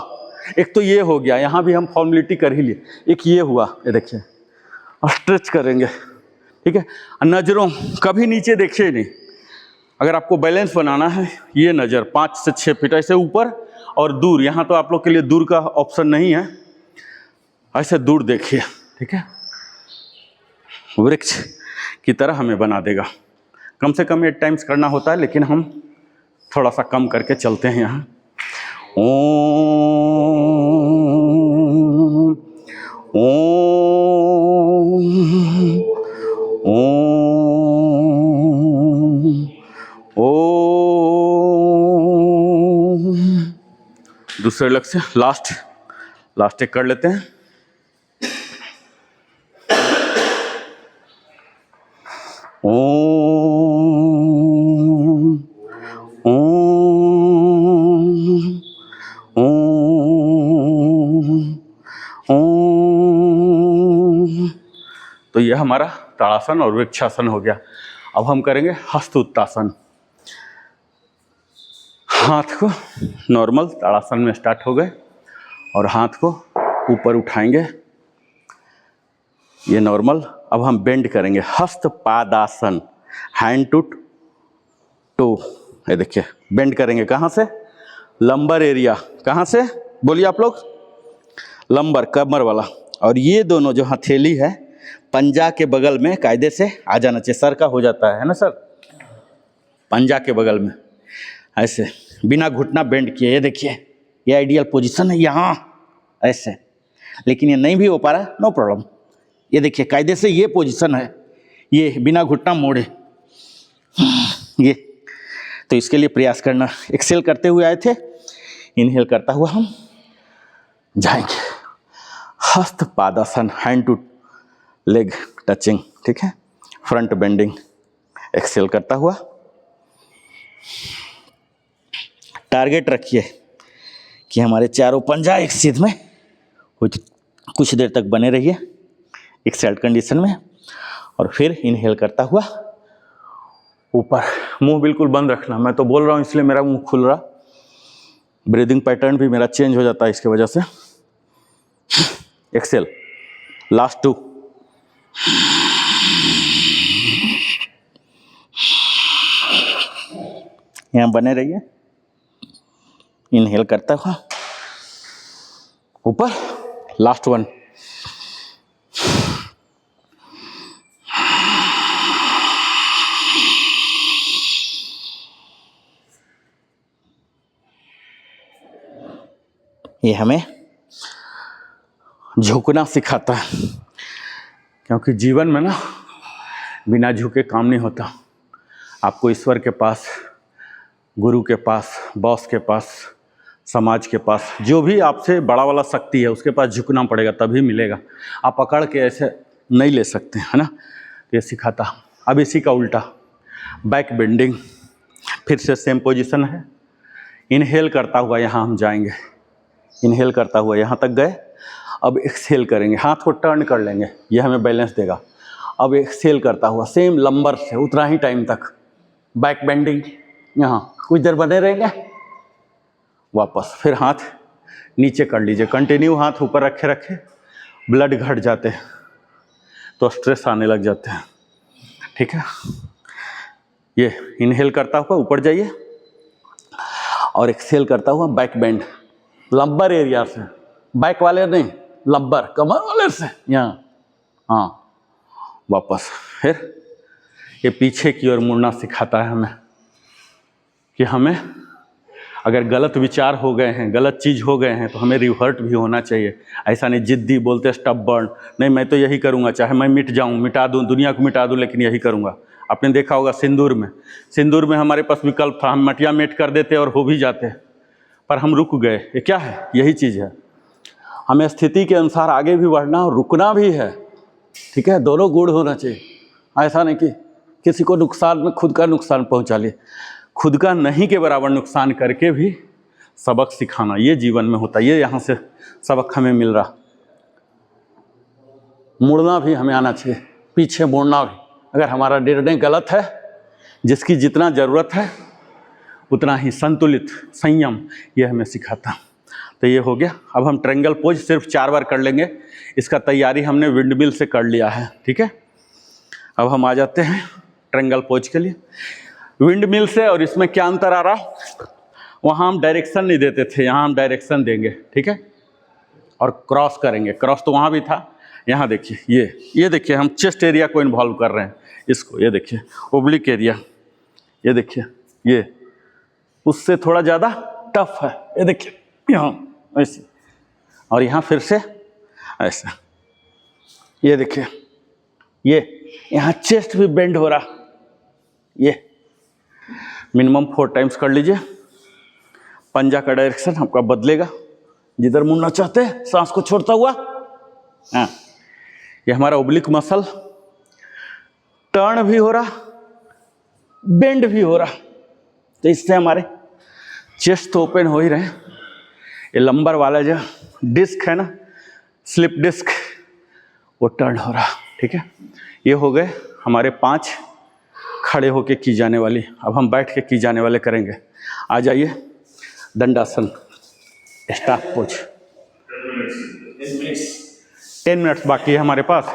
एक तो ये हो गया, यहाँ भी हम फॉर्मेलिटी कर ही लिए, एक ये हुआ, ये देखिए स्ट्रेच करेंगे, ठीक है। नज़रों कभी नीचे देखिए नहीं, अगर आपको बैलेंस बनाना है ये नज़र 5 से 6 फीट ऐसे ऊपर और दूर, यहाँ तो आप लोग के लिए दूर का ऑप्शन नहीं है, ऐसे दूर देखिए, ठीक है। वृक्ष की तरह हमें बना देगा। कम से कम 8 टाइम्स करना होता है, लेकिन हम थोड़ा सा कम करके चलते हैं यहाँ। ओम ओम ओम ओम। दूसरे लग से लास्ट एक कर लेते हैं। ओम ओम ओम ओम। तो यह हमारा ताड़ासन और वृक्षासन हो गया। अब हम करेंगे हस्त उत्तासन। हाथ को नॉर्मल ताड़ासन में स्टार्ट हो गए और हाथ को ऊपर उठाएंगे, ये नॉर्मल। अब हम बेंड करेंगे, हस्त पादासन, हैंड टू टो। ये देखिए बेंड करेंगे, कहाँ से? लंबर एरिया, कहाँ से बोलिए आप लोग? लंबर, कमर वाला। और ये दोनों जो हथेली है पंजा के बगल में कायदे से आ जाना चाहिए। सर का हो जाता है ना सर, पंजा के बगल में ऐसे बिना घुटना बेंड किए। ये देखिए ये आइडियल पोजीशन है यहाँ ऐसे, लेकिन ये नहीं भी हो पा रहा है, नो प्रॉब्लम। ये देखिए कायदे से ये पोजीशन है, ये बिना घुटना मोड़े ये। तो इसके लिए प्रयास करना। एक्सेल करते हुए आए थे, इनहेल करता हुआ हम जाएंगे। हस्त Padasana, hand to leg touching, ठीक है। फ्रंट बेंडिंग, एक्सेल करता हुआ। टारगेट रखिए कि हमारे चारों पंजा एक सीध में कुछ देर तक बने रहिए एक्सेल्ड कंडीशन में। और फिर इनहेल करता हुआ ऊपर, मुंह बिल्कुल बंद रखना। मैं तो बोल रहा हूँ इसलिए मेरा मुंह खुल रहा, ब्रीदिंग पैटर्न भी मेरा चेंज हो जाता है इसके वजह से। Exhale, last 2। यहाँ बने रहिए, इनहेल करता हुआ ऊपर, लास्ट 1। ये हमें झुकना सिखाता है, क्योंकि जीवन में ना बिना झुके काम नहीं होता। आपको ईश्वर के पास, गुरु के पास, बॉस के पास, समाज के पास, जो भी आपसे बड़ा वाला शक्ति है उसके पास झुकना पड़ेगा, तभी मिलेगा। आप पकड़ के ऐसे नहीं ले सकते, है ना। ये सिखाता। अब इसी का उल्टा, बैक बेंडिंग, फिर से सेम पोजीशन है। इनहेल करता हुआ यहाँ हम जाएंगे, इनहेल करता हुआ यहाँ तक गए। अब एक्सहेल करेंगे, हाथ को टर्न कर लेंगे, ये हमें बैलेंस देगा। अब एक्सहेल करता हुआ सेम लंबर से उतना ही टाइम तक बैक बेंडिंग, यहाँ कुछ देर बने रहेंगे, वापस फिर हाथ नीचे कर लीजिए। कंटिन्यू हाथ ऊपर रखे रखे, ब्लड घट जाते हैं, तो स्ट्रेस आने लग जाते हैं। ठीक है, ये इनहेल करता हुआ ऊपर जाइए और एक्सहेल करता हुआ बैक बेंड, लंबर एरिया से, बैक वाले नहीं, लंबर कमर वाले से यहाँ, हाँ वापस। फिर ये पीछे की ओर मुड़ना सिखाता है हमें कि हमें अगर गलत विचार हो गए हैं, गलत चीज़ हो गए हैं, तो हमें रिवर्ट भी होना चाहिए। ऐसा नहीं जिद्दी बोलते स्टबर्न, नहीं मैं तो यही करूँगा, चाहे मैं मिट जाऊँ, मिटा दूँ, दुनिया को मिटा दूँ, लेकिन यही करूँगा। आपने देखा होगा सिंदूर में हमारे पास विकल्प था, हम मटिया मेट कर देते और हो भी जाते, पर हम रुक गए। ये क्या है? यही चीज़ है, हमें स्थिति के अनुसार आगे भी बढ़ना और रुकना भी है। ठीक है, दोनों गुण होना चाहिए। ऐसा नहीं कि किसी को नुकसान में खुद का नुकसान पहुँचा लिए, खुद का नहीं के बराबर नुकसान करके भी सबक सिखाना, ये जीवन में होता है। ये यहाँ से सबक हमें मिल रहा। मुड़ना भी हमें आना चाहिए, पीछे मुड़ना भी। अगर हमारा निर्णय गलत है, जिसकी जितना ज़रूरत है उतना ही संतुलित, संयम, ये हमें सिखाता। तो ये हो गया। अब हम ट्रायंगल पोज सिर्फ 4 बार कर लेंगे। इसका तैयारी हमने विंडमिल से कर लिया है। ठीक है, अब हम आ जाते हैं ट्रायंगल पोज के लिए। विंडमिल से और इसमें क्या अंतर आ रहा? वहाँ हम डायरेक्शन नहीं देते थे, यहाँ हम डायरेक्शन देंगे। ठीक है, और क्रॉस करेंगे। क्रॉस तो वहाँ भी था, यहाँ देखिए, ये देखिए, हम चेस्ट एरिया को इन्वॉल्व कर रहे हैं इसको। ये देखिए ओब्लिक एरिया, ये देखिए, ये उससे थोड़ा ज़्यादा टफ है। ये देखिए यहाँ ऐसे, और यहाँ फिर से ऐसा। ये देखिए, ये यहाँ चेस्ट भी बेंड हो रहा। ये मिनिमम 4 टाइम्स कर लीजिए। पंजा का डायरेक्शन आपका बदलेगा, जिधर मुड़ना चाहते हैं सांस को छोड़ता हुआ। हाँ, ये हमारा ओब्लिक मसल टर्न भी हो रहा, बेंड भी हो रहा, तो इससे हमारे चेस्ट तो ओपन हो ही रहे। ये लंबर वाला जो डिस्क है ना, स्लिप डिस्क, वो टर्न हो रहा। ठीक है, ये हो गए हमारे 5 खड़े होके की जाने वाली। अब हम बैठ के की जाने वाले करेंगे। आ जाइए, दंडासन, स्टाफ पोज। 10 मिनट्स बाकी है हमारे पास।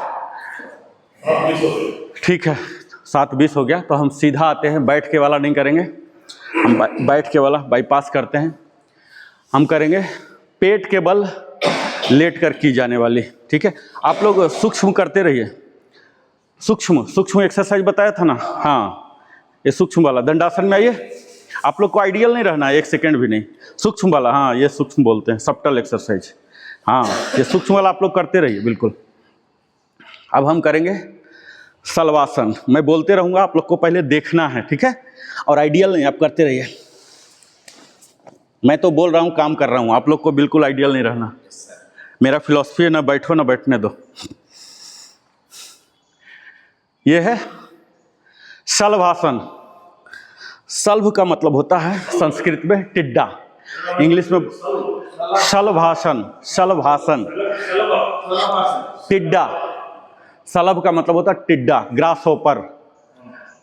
ठीक है, 7:20 हो गया, तो हम सीधा आते हैं। बैठ के वाला नहीं करेंगे हम, बैठ के वाला बाईपास करते हैं। हम करेंगे पेट के बल लेट कर की जाने वाली। ठीक है, आप लोग सूक्ष्म करते रहिए। सूक्ष्म एक्सरसाइज बताया था ना, हाँ, ये सूक्ष्म वाला। दंडासन में आइए। आप लोग को आइडियल नहीं रहना है 1 सेकेंड भी नहीं। सूक्ष्म वाला, हाँ, ये सूक्ष्म बोलते हैं, सब्टल एक्सरसाइज। हाँ, ये सूक्ष्म वाला आप लोग करते रहिए, बिल्कुल। अब हम करेंगे शलवासन। मैं बोलते रहूँगा, आप लोग को पहले देखना है। ठीक है, और आइडियल नहीं, आप करते रहिए। मैं तो बोल रहा हूँ, काम कर रहा हूँ, आप लोग को बिल्कुल आइडियल नहीं रहना। मेरा फिलॉसफी है, ना बैठो ना बैठने दो। ये है शलभासन। शल्भ का मतलब होता है संस्कृत में टिड्डा, इंग्लिश में शलभासन। शलभासन, टिड्डा। शलभ का मतलब होता है टिड्डा, ग्रास होपर।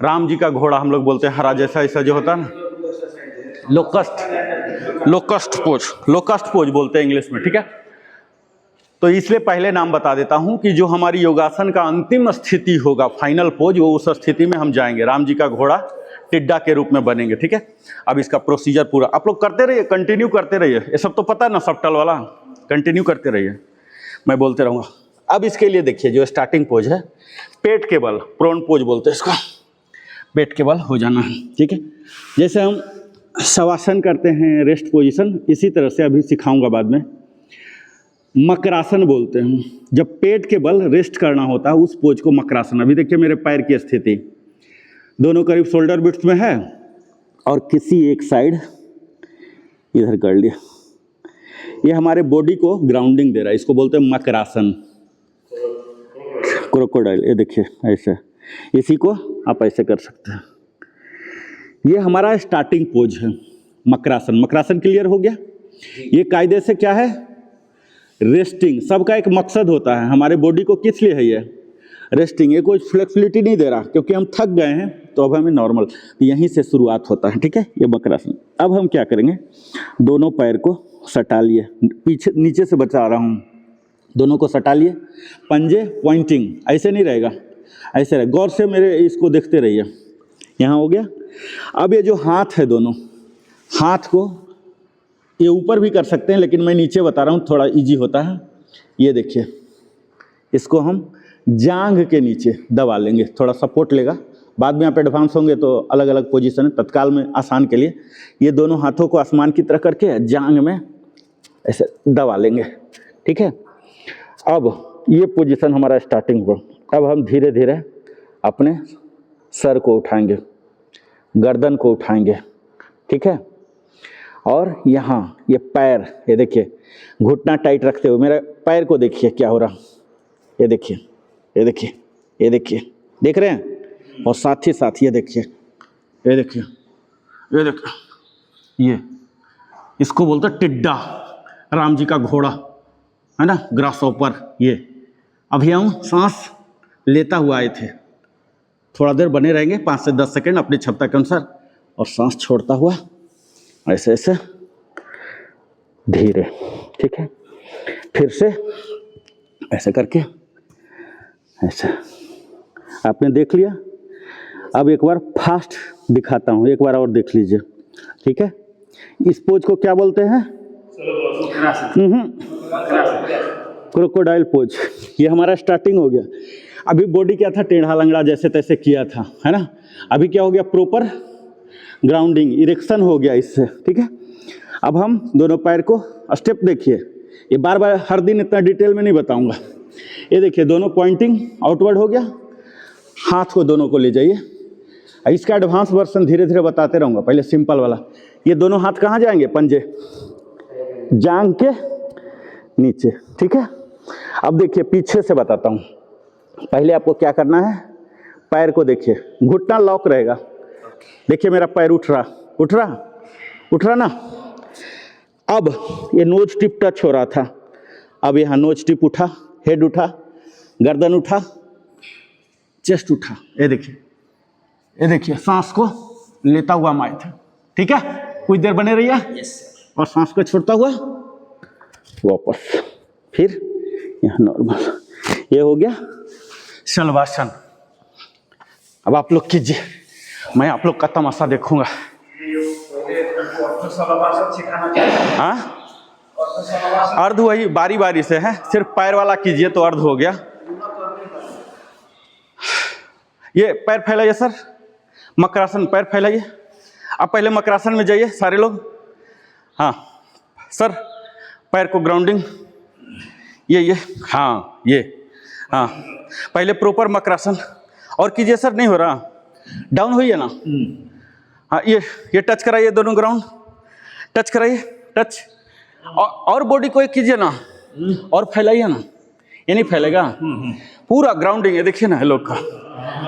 राम जी का घोड़ा हम लोग बोलते हैं, हरा जैसा ऐसा जो होता है ना, लोकस्ट पोज बोलते हैं इंग्लिश में। ठीक है, तो इसलिए पहले नाम बता देता हूं कि जो हमारी योगासन का अंतिम स्थिति होगा, फाइनल पोज, वो उस स्थिति में हम जाएंगे। राम जी का घोड़ा टिड्डा के रूप में बनेंगे। ठीक है, अब इसका प्रोसीजर पूरा आप लोग करते रहिए, कंटिन्यू करते रहिए। ये सब तो पता है ना, सब्टल वाला, कंटिन्यू करते रहिए, मैं बोलते रहूँगा। अब इसके लिए देखिए, जो स्टार्टिंग पोज है, पेट के बल, प्रोन पोज बोलते हैं इसको, पेट के बल हो जाना है। ठीक है, जैसे हम शवासन करते हैं, रेस्ट पोजीशन, इसी तरह से अभी सिखाऊंगा बाद में। मकरासन बोलते हैं, जब पेट के बल रेस्ट करना होता है, उस पोज को मकरासन। अभी देखिए मेरे पैर की स्थिति, दोनों करीब शोल्डर विड्थ में है, और किसी एक साइड इधर कर लिया। ये हमारे बॉडी को ग्राउंडिंग दे रहा है, इसको बोलते हैं मकरासन, क्रोकोडाइल। ये देखिए ऐसे, इसी को आप ऐसे कर सकते हैं। ये हमारा स्टार्टिंग पोज है, मकरासन। मकरासन क्लियर हो गया। ये कायदे से क्या है, रेस्टिंग। सबका एक मकसद होता है, हमारे बॉडी को किस लिए है ये रेस्टिंग। ये कोई फ्लेक्सिबिलिटी नहीं दे रहा, क्योंकि हम थक गए हैं, तो अब हमें नॉर्मल, यहीं से शुरुआत होता है। ठीक है, ये मकरासन। अब हम क्या करेंगे, दोनों पैर को सटा लिए, पीछे नीचे से बचा रहा हूँ, दोनों को सटा लिए, पंजे पॉइंटिंग, ऐसे नहीं रहेगा, ऐसे रहे, गौर से मेरे इसको देखते रहिए। यहाँ हो गया। अब ये जो हाथ है, दोनों हाथ को ये ऊपर भी कर सकते हैं, लेकिन मैं नीचे बता रहा हूँ, थोड़ा इजी होता है। ये देखिए, इसको हम जांघ के नीचे दबा लेंगे, थोड़ा सपोर्ट लेगा। बाद में आप एडवांस होंगे तो अलग अलग पोजीशन है, तत्काल में आसान के लिए ये दोनों हाथों को आसमान की तरह करके जांघ में ऐसे दबा लेंगे, ठीक है। अब ये पोजीशन हमारा स्टार्टिंग पर। अब हम धीरे धीरे अपने सर को उठाएंगे, गर्दन को उठाएंगे, ठीक है। और यहाँ ये पैर, ये देखिए, घुटना टाइट रखते हुए मेरा पैर को देखिए क्या हो रहा, ये देखिए, ये देखिए, ये देखिए, देख रहे हैं। और साथ ही साथ ये देखिए, ये देखिए, ये देखिए, ये इसको बोलते हैं टिड्डा, राम जी का घोड़ा है ना, ग्रासहॉपर। ये अभी हम सांस लेता हुआ आए थे, थोड़ा देर बने रहेंगे 5 से 10 सेकंड अपनी क्षमता के अनुसार, और सांस छोड़ता हुआ ऐसे ऐसे धीरे, ठीक है। फिर से ऐसे करके ऐसे, आपने देख लिया। अब एक बार फास्ट दिखाता हूँ, एक बार और देख लीजिए, ठीक है। इस पोज को क्या बोलते हैं? Crocodile pose. ये हमारा स्टार्टिंग हो गया। अभी बॉडी क्या था, टेढ़ा लंगड़ा जैसे तैसे किया था, है ना। अभी क्या हो गया, प्रॉपर ग्राउंडिंग, इरेक्शन हो गया इससे, ठीक है। अब हम दोनों पैर को स्टेप देखिए, ये बार बार हर दिन इतना डिटेल में नहीं बताऊंगा। ये देखिए, दोनों पॉइंटिंग आउटवर्ड हो गया, हाथ को दोनों को ले जाइए। इसका एडवांस वर्जन धीरे धीरे बताते रहूँगा, पहले सिंपल वाला। ये दोनों हाथ कहाँ जाएंगे, पंजे जांघ के नीचे, ठीक है। अब देखिए, पीछे से बताता हूँ। पहले आपको क्या करना है, पैर को देखिए, घुटना लॉक रहेगा। देखिए मेरा पैर उठ रहा, उठ रहा, उठ रहा ना। अब ये नोज टिप टच हो रहा था, अब यहाँ नोज टिप उठा, हेड उठा, गर्दन उठा, चेस्ट उठा। ये देखिए, ये देखिए, सांस को लेता हुआ माइथ, ठीक है। कुछ देर बने रहिए, और सांस को छोड़ता हुआ वापस, फिर यहाँ नॉर्मल। ये हो गया शलभासन। अब आप लोग कीजिए, मैं आप लोग का तमाशा देखूंगा। हाँ, अर्ध वही बारी बारी से है, सिर्फ पैर वाला कीजिए तो अर्ध हो गया। ये पैर फैलाइए सर, मकरासन, पैर फैलाइए। अब पहले मकरासन में जाइए सारे लोग। हाँ सर, पैर को ग्राउंडिंग, ये हाँ, ये हाँ, पहले प्रॉपर मकरासन और कीजिए सर। नहीं हो रहा, डाउन हुई है ना। हाँ, ये टच कराइए, दोनों ग्राउंड टच कराइए, टच। और बॉडी को एक कीजिए ना, और फैलाइए ना। ये नहीं फैलेगा, पूरा ग्राउंडिंग है, देखिए ना लोग का।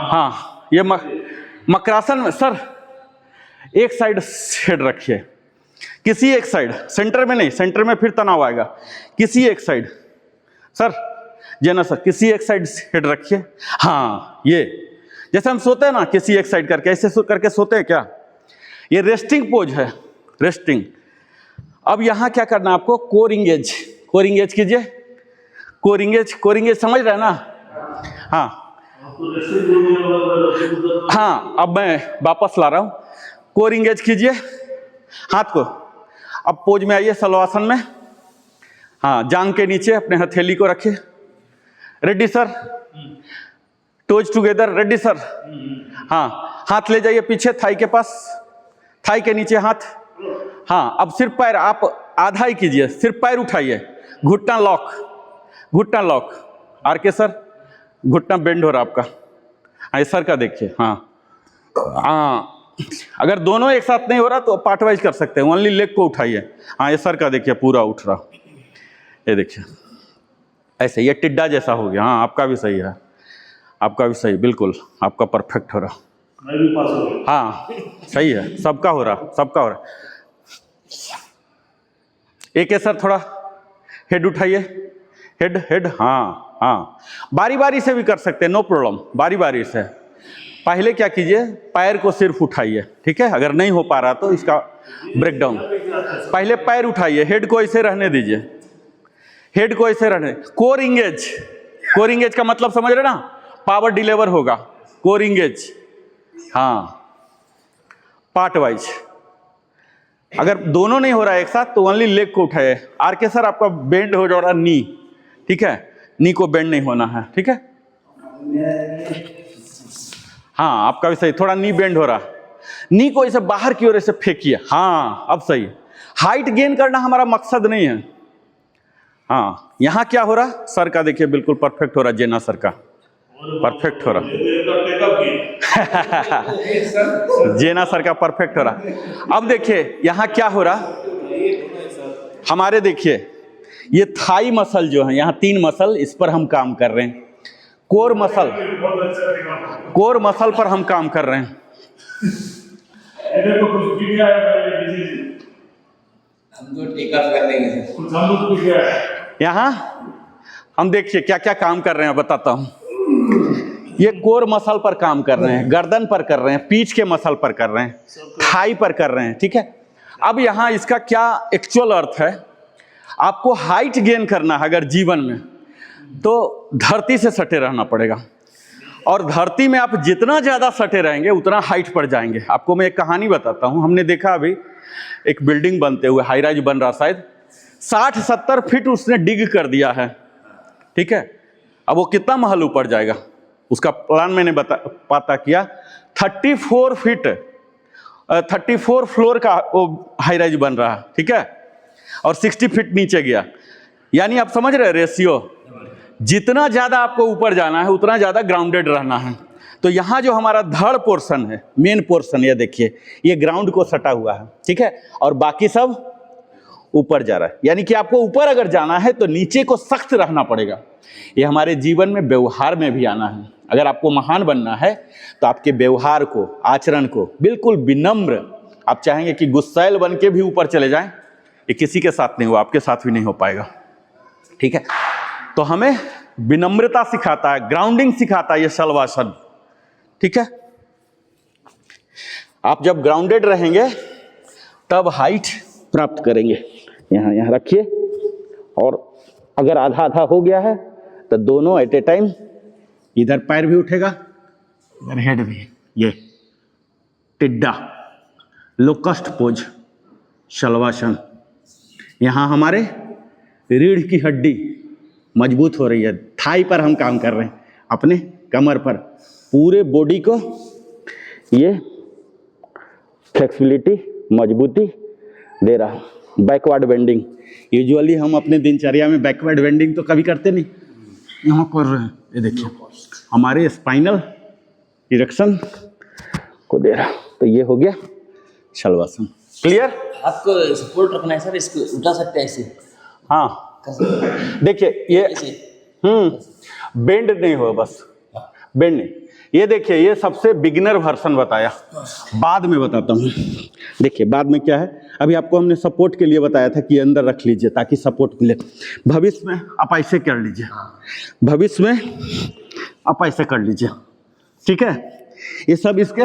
हाँ, ये मकरासन में सर एक साइड हेड रखिए, किसी एक साइड, सेंटर में नहीं, सेंटर में फिर तनाव आएगा। किसी एक साइड सर, जेना सर, किसी एक साइड हेड रखिए। हाँ, ये जैसे हम सोते हैं ना, किसी एक साइड करके, ऐसे करके सोते हैं क्या, ये रेस्टिंग पोज है, रेस्टिंग। अब यहाँ क्या करना है आपको, कोर इंगेज, कोर इंगेज कीजिए, कोर इंगेज, कोर इंगेज समझ रहे हैं ना। हाँ हाँ, अब मैं वापस ला रहा हूँ, कोर इंगेज कीजिए हाथ को। अब पोज में आइए, शलभासन में। हाँ, जांघ के नीचे अपने हथेली को रखिए। Ready sir, toes together, ready sir. हाँ, हाथ ले जाइए पीछे थाई के पास, थाई के नीचे हाथ। हाँ, अब सिर्फ पैर आप आधा ही कीजिए, सिर्फ पैर उठाइए, घुटना लॉक, घुटना लॉक। आर के सर, घुटना बेंड हो रहा आपका। हाँ, सर का देखिए। हाँ, अगर दोनों एक साथ नहीं हो रहा तो पार्ट वाइज कर सकते हैं, ओनली लेग को उठाइए। हाँ, ये सर का देखिए, पूरा उठ रहा, ये देखिए ऐसे, ये टिड्डा जैसा हो गया। हाँ, आपका भी सही है, आपका भी सही, बिल्कुल आपका परफेक्ट हो रहा। मैं भी पास हो गया। हाँ, सही है, सबका हो रहा, सबका हो रहा। एक है सर, थोड़ा हेड उठाइए, हेड हेड। हाँ हाँ, बारी बारी से भी कर सकते हैं, नो प्रॉब्लम, बारी बारी से। पहले क्या कीजिए, पैर को सिर्फ उठाइए, ठीक है। अगर नहीं हो पा रहा तो इसका ब्रेकडाउन, पहले पैर उठाइए, हेड को ऐसे रहने दीजिए, हेड को ऐसे रहने, कोर इंगेज, कोर इंगेज का मतलब समझ रहे ना, पावर डिलीवर होगा, कोर इंगेज, हाँ पार्ट वाइज। अगर दोनों नहीं हो रहा है एक साथ तो ओनली लेग को उठाए। आर के सर आपका बेंड हो जा रहा नी, ठीक है, नी को बेंड नहीं होना है, ठीक है, हाँ आपका भी सही, थोड़ा नी बेंड हो रहा, नी को ऐसे बाहर की ओर ऐसे फेंकिए, हाँ अब सही। हाइट गेन करना हमारा मकसद नहीं है। हाँ यहाँ क्या हो रहा, सर का देखिए बिल्कुल परफेक्ट हो रहा, जेना सर का परफेक्ट हो रहा, जेना सर का परफेक्ट हो रहा। अब देखिए यहाँ क्या हो रहा, हमारे देखिए ये थाई मसल जो है, यहाँ 3 मसल, इस पर हम काम कर रहे हैं। कोर मसल, कोर मसल पर हम काम कर रहे हैं। यहाँ हम देखिए क्या क्या काम कर रहे हैं, बताता हूं। ये कोर मसल पर काम कर रहे हैं, गर्दन पर कर रहे हैं, पीठ के मसल पर कर रहे हैं, थाई पर कर रहे हैं, ठीक है। अब यहाँ इसका क्या एक्चुअल अर्थ है, आपको हाइट गेन करना है अगर जीवन में, तो धरती से सटे रहना पड़ेगा। और धरती में आप जितना ज़्यादा सटे रहेंगे उतना हाइट पर जाएंगे। आपको मैं एक कहानी बताता हूँ। हमने देखा अभी एक बिल्डिंग बनते हुए, हाई राइज बन रहा, शायद 60-70 फीट उसने डिग कर दिया है, ठीक है। अब वो कितना महल ऊपर जाएगा, उसका प्लान मैंने पता किया, 34 फीट 34 फ्लोर का वो हाई राइज बन रहा है, ठीक है, और 60 फीट नीचे गया। यानी आप समझ रहे रेशियो, जितना ज़्यादा आपको ऊपर जाना है उतना ज़्यादा ग्राउंडेड रहना है। तो यहाँ जो हमारा धड़ पोर्शन है, मेन पोर्शन, ये देखिए ये ग्राउंड को सटा हुआ है, ठीक है, और बाकी सब ऊपर जा रहा है। यानी कि आपको ऊपर अगर जाना है तो नीचे को सख्त रहना पड़ेगा। ये हमारे जीवन में व्यवहार में भी आना है। अगर आपको महान बनना है तो आपके व्यवहार को, आचरण को बिल्कुल विनम्र, आप चाहेंगे कि गुस्सैल बन के भी ऊपर चले जाएं, ये किसी के साथ नहीं हुआ, आपके साथ भी नहीं हो पाएगा, ठीक है। तो हमें विनम्रता सिखाता है, ग्राउंडिंग सिखाता है ये शलवासन, ठीक है। आप जब ग्राउंडेड रहेंगे तब हाइट प्राप्त करेंगे। यहाँ रखिए, और अगर आधा आधा हो गया है तो दोनों एट ए टाइम, इधर पैर भी उठेगा, इधर हेड भी, ये टिड्डा, लोकस्ट पोज, शलवासन। यहाँ हमारे रीढ़ की हड्डी मजबूत हो रही है, थाई पर हम काम कर रहे हैं, अपने कमर पर, पूरे बॉडी को ये फ्लेक्सिबिलिटी, मजबूती दे रहा। बैकवर्ड बेंडिंग, यूजुअली हम अपने दिनचर्या में बैकवर्ड बेंडिंग तो कभी करते नहीं, यहाँ कर रहे हैं, ये देखिए हमारे स्पाइनल इरेक्शन को दे रहा। तो ये हो गया शलवासन। क्लियर? आपको सपोर्ट रखना है सर, इसको उठा सकते हैं ऐसे, हाँ देखिए ये बेंड नहीं हो, बस बेंड नहीं। ये देखिए ये सबसे बिगिनर वर्जन बताया, बाद में बताता हूँ। देखिए बाद में क्या है, अभी आपको हमने सपोर्ट के लिए बताया था कि अंदर रख लीजिए ताकि सपोर्ट मिले। भविष्य में आप ऐसे कर लीजिए, भविष्य में आप ऐसे कर लीजिए, ठीक है। ये सब इसके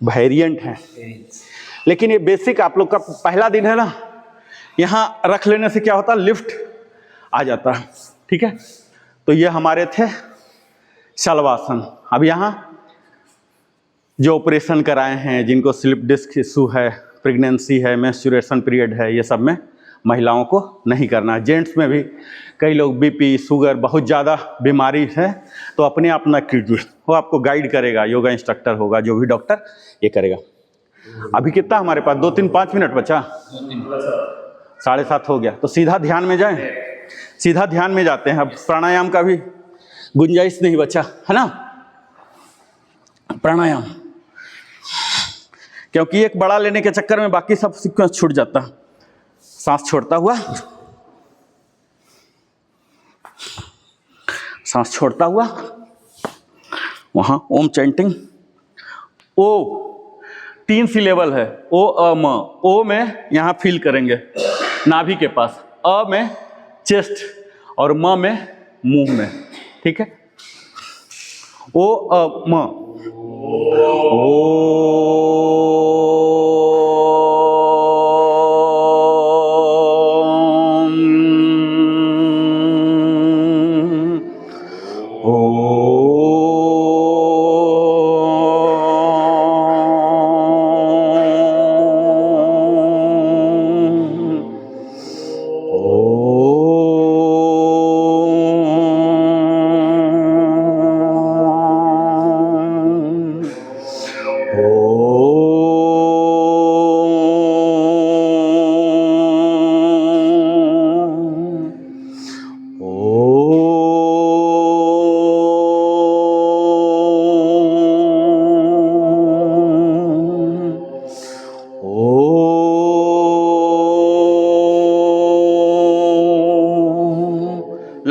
वेरिएंट हैं, लेकिन ये बेसिक आप लोग का पहला दिन है ना, यहाँ रख लेने से क्या होता है, लिफ्ट आ जाता है, ठीक है। तो ये हमारे थे शलवासन। अब यहाँ जो ऑपरेशन कराए हैं, जिनको स्लिप डिस्क इशू है, प्रेगनेंसी है, मेंस्ट्रुएशन पीरियड है, ये सब में महिलाओं को नहीं करना है। जेंट्स में भी कई लोग बीपी, शुगर, बहुत ज़्यादा बीमारी है तो अपने आप न कीजिए, वो आपको गाइड करेगा, योगा इंस्ट्रक्टर होगा, जो भी डॉक्टर ये करेगा। अभी कितना हमारे पास 2-3-5 मिनट बचा, 7:30 हो गया, तो सीधा ध्यान में जाएं, सीधा ध्यान में जाते हैं। अब प्राणायाम का भी गुंजाइश नहीं बचा है ना, प्राणायाम, क्योंकि एक बड़ा लेने के चक्कर में बाकी सब सीक्वेंस छूट जाता है। सांस छोड़ता हुआ, सांस छोड़ता हुआ, वहां ओम चैंटिंग। ओ 3 सिलेबल है, ओ अ म। ओ में यहाँ फील करेंगे नाभि के पास, अ में चेस्ट, और म में मुंह में, ठीक है। ओ अ म,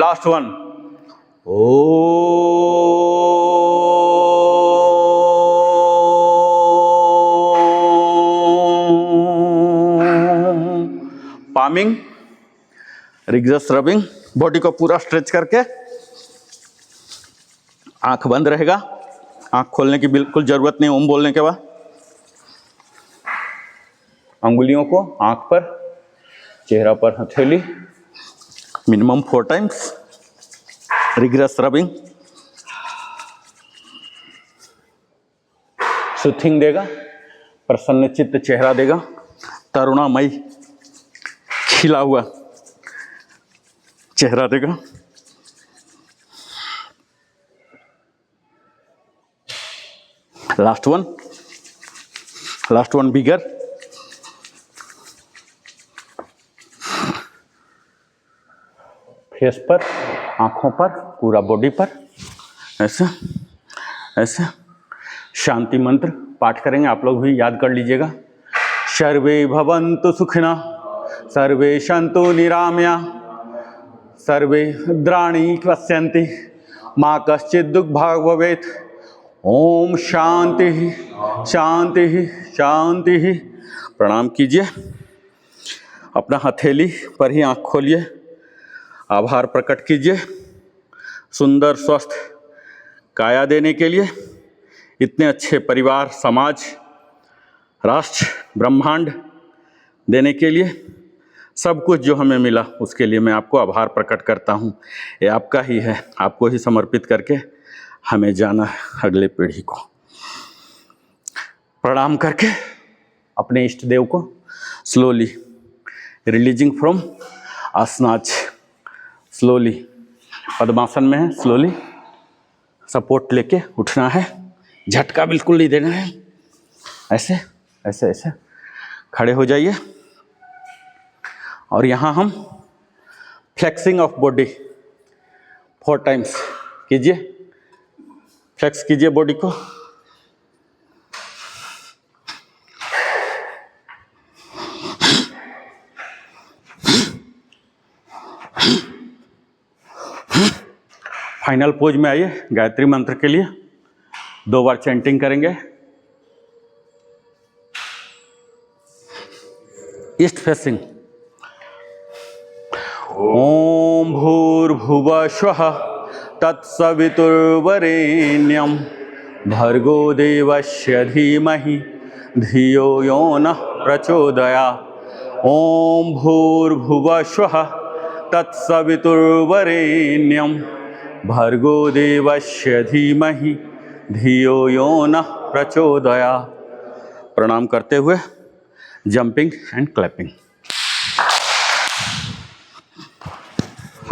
लास्ट वन। ओ पामिंग, रिग्जस रबिंग, बॉडी को पूरा स्ट्रेच करके, आंख बंद रहेगा, आंख खोलने की बिल्कुल जरूरत नहीं ओम बोलने के बाद। अंगुलियों को आंख पर, चेहरा पर हथेली, minimum 4 times. Rigorous rubbing soothing देगा, प्रसन्न चित्त चेहरा देगा, तरुणामयी खिला हुआ चेहरा देगा। लास्ट वन बिगर। फेस पर, आंखों पर, पूरा बॉडी पर, ऐसे ऐसे शांति मंत्र पाठ करेंगे। आप लोग भी याद कर लीजिएगा। सर्वे भवन्तु सुखिनः, सर्वे सन्तु निरामया, सर्वे भद्राणि पश्यन्ति, मा कश्चित् दुःखभाग् भवेत्। ओम शांति शांति शांति। प्रणाम कीजिए, अपना हथेली पर ही आंख खोलिए, आभार प्रकट कीजिए सुंदर स्वस्थ काया देने के लिए, इतने अच्छे परिवार, समाज, राष्ट्र, ब्रह्मांड देने के लिए, सब कुछ जो हमें मिला उसके लिए मैं आपको आभार प्रकट करता हूँ। ये आपका ही है, आपको ही समर्पित करके हमें जाना है अगले पीढ़ी को। प्रणाम करके अपने इष्ट देव को slowly releasing from asanas, slowly padmasana में है, स्लोली सपोर्ट लेके उठना है, झटका बिल्कुल नहीं देना है। ऐसे ऐसे ऐसे खड़े हो जाइए और यहाँ हम फ्लेक्सिंग ऑफ बॉडी 4 टाइम्स कीजिए। फ्लेक्स कीजिए बॉडी को। फाइनल पोज में आइए गायत्री मंत्र के लिए। 2 बार चैंटिंग करेंगे। East facing. ओम भूर्भुवः स्वः तत्सवितुर्वरेण्यं भर्गो देवस्य धीमहि धियो यो नः प्रचोदयात्। ओम भूर्भुवः स्वः तत्सवितुर्वरेण्यं भर्गो देवस्य धीमहि धियो यो नः प्रचोदयात्। प्रणाम करते हुए jumping and clapping.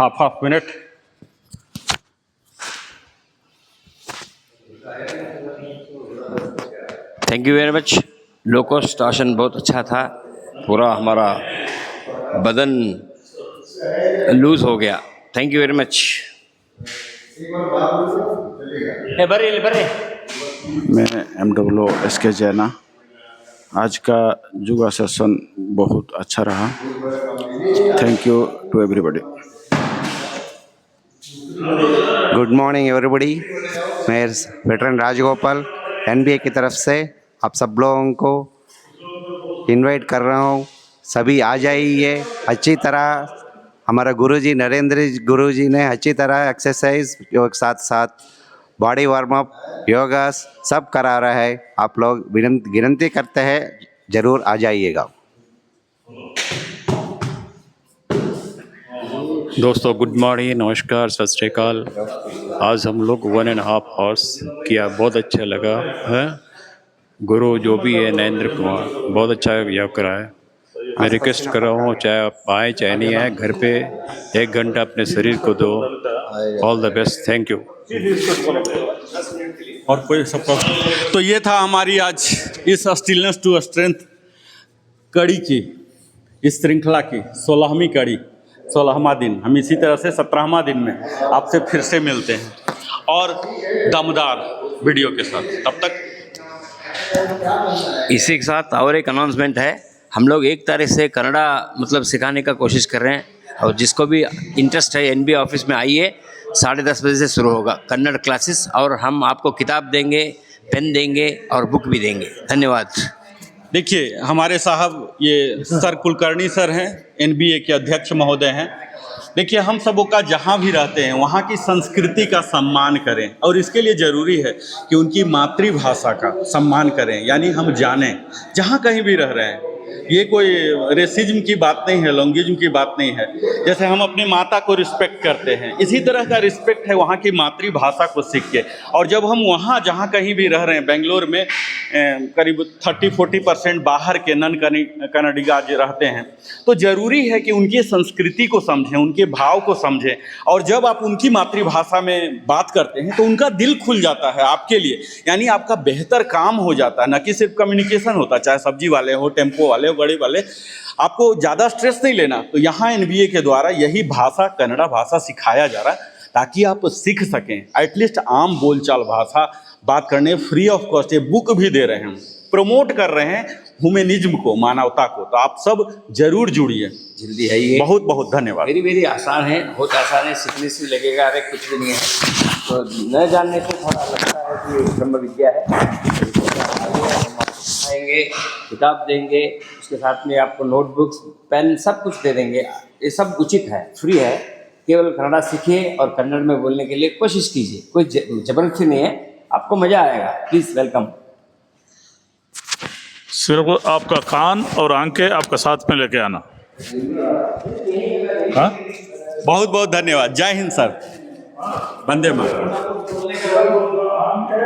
Half minute. Thank you very much. Low cost आसन बहुत अच्छा था, पूरा हमारा बदन लूज हो गया। Thank you very much. मैं MWO SK जैना। आज का योगा सेशन बहुत अच्छा रहा। Thank you to everybody. Good morning everybody. मैं वेटरन राजगोपाल NBA की तरफ से आप सब लोगों को इनवाइट कर रहा हूँ। सभी आ जाइए। अच्छी तरह हमारा गुरुजी नरेंद्र गुरुजी ने अच्छी तरह एक्सरसाइज योग साथ साथ बॉडी वार्म अप योगा सब करा रहा है। आप लोग विनती करते हैं, ज़रूर आ जाइएगा। दोस्तों गुड मॉर्निंग, नमस्कार, सत श्री अकाल। आज हम लोग 1.5 आवर्स किया, बहुत अच्छा लगा है। गुरु जो भी है नरेंद्र कुमार बहुत अच्छा योग करा है। मैं रिक्वेस्ट कर रहा हूँ, चाहे आप आए चाहे नहीं आए, घर पे 1 घंटा अपने शरीर को दो। All the best, thank you. और कोई सपोर्ट। तो ये था हमारी आज इस स्टिलनेस टू स्ट्रेंथ कड़ी की, इस श्रृंखला की 16वीं कड़ी, 16वां दिन। हम इसी तरह से 17वां दिन में आपसे फिर से मिलते हैं और दमदार वीडियो के साथ। तब तक इसी के साथ और एक अनाउंसमेंट है, हम लोग एक तरह से कन्नड़ा मतलब सिखाने का कोशिश कर रहे हैं, और जिसको भी इंटरेस्ट है एनबीए ऑफिस में आइए, 10:30 बजे से शुरू होगा कन्नड़ क्लासेस, और हम आपको किताब देंगे, पेन देंगे और बुक भी देंगे। धन्यवाद। देखिए, हमारे साहब ये सर कुलकर्णी सर हैं, एनबीए के अध्यक्ष महोदय हैं। देखिए, हम सबों का जहाँ भी रहते हैं वहाँ की संस्कृति का सम्मान करें, और इसके लिए ज़रूरी है कि उनकी मातृभाषा का सम्मान करें, यानी हम जानें जहाँ कहीं भी रह रहे हैं। ये कोई रेसिज्म की बात नहीं है, लॉन्गिज्म की बात नहीं है। जैसे हम अपनी माता को रिस्पेक्ट करते हैं, इसी तरह का रिस्पेक्ट है वहाँ की मातृभाषा को सीख के। और जब हम वहाँ जहाँ कहीं भी रह रहे हैं, बेंगलोर में करीब 30-40% बाहर के नन कन्नडिगा जो रहते हैं, तो ज़रूरी है कि उनकी संस्कृति को समझें, उनके भाव को समझें। और जब आप उनकी मातृभाषा में बात करते हैं तो उनका दिल खुल जाता है आपके लिए, यानी आपका बेहतर काम हो जाता है। न कि सिर्फ कम्युनिकेशन होता, चाहे सब्जी वाले हो, टेम्पो वाले हो, बड़े वाले, आपको ज़्यादा स्ट्रेस नहीं लेना। तो यहाँ एनबीए के द्वारा यही भाषा, कन्नड़ा भाषा सिखाया जा रहा है ताकि आप सीख सकें एटलीस्ट आम बोलचाल भाषा बात करने। फ्री ऑफ कॉस्ट ये बुक भी दे रहे हैं, प्रमोट कर रहे हैं ह्यूमनिज्म को, मानवता को। तो आप सब जरूर जुड़िए, जल्दी है ये। बहुत बहुत धन्यवाद। वेरी वेरी आसान है, बहुत आसान है, सीखने से लगेगा अरे कुछ भी नहीं है, तो न जानने से थोड़ा लगता है कि ब्रह्म विद्या है। सिखाएंगे, किताब देंगे, उसके साथ में आपको नोटबुक्स, पेन सब कुछ दे देंगे। ये सब उचित है, फ्री है। केवल कन्नड़ा सीखिए और कन्नड़ में बोलने के लिए कोशिश कीजिए, कोई जबरदस्ती नहीं है, आपको मज़ा आएगा। Please welcome. सिर्फ आपका कान और आंखें आपका साथ में लेके आना। हाँ, बहुत बहुत धन्यवाद। जय हिंद सर। वंदे मातरम।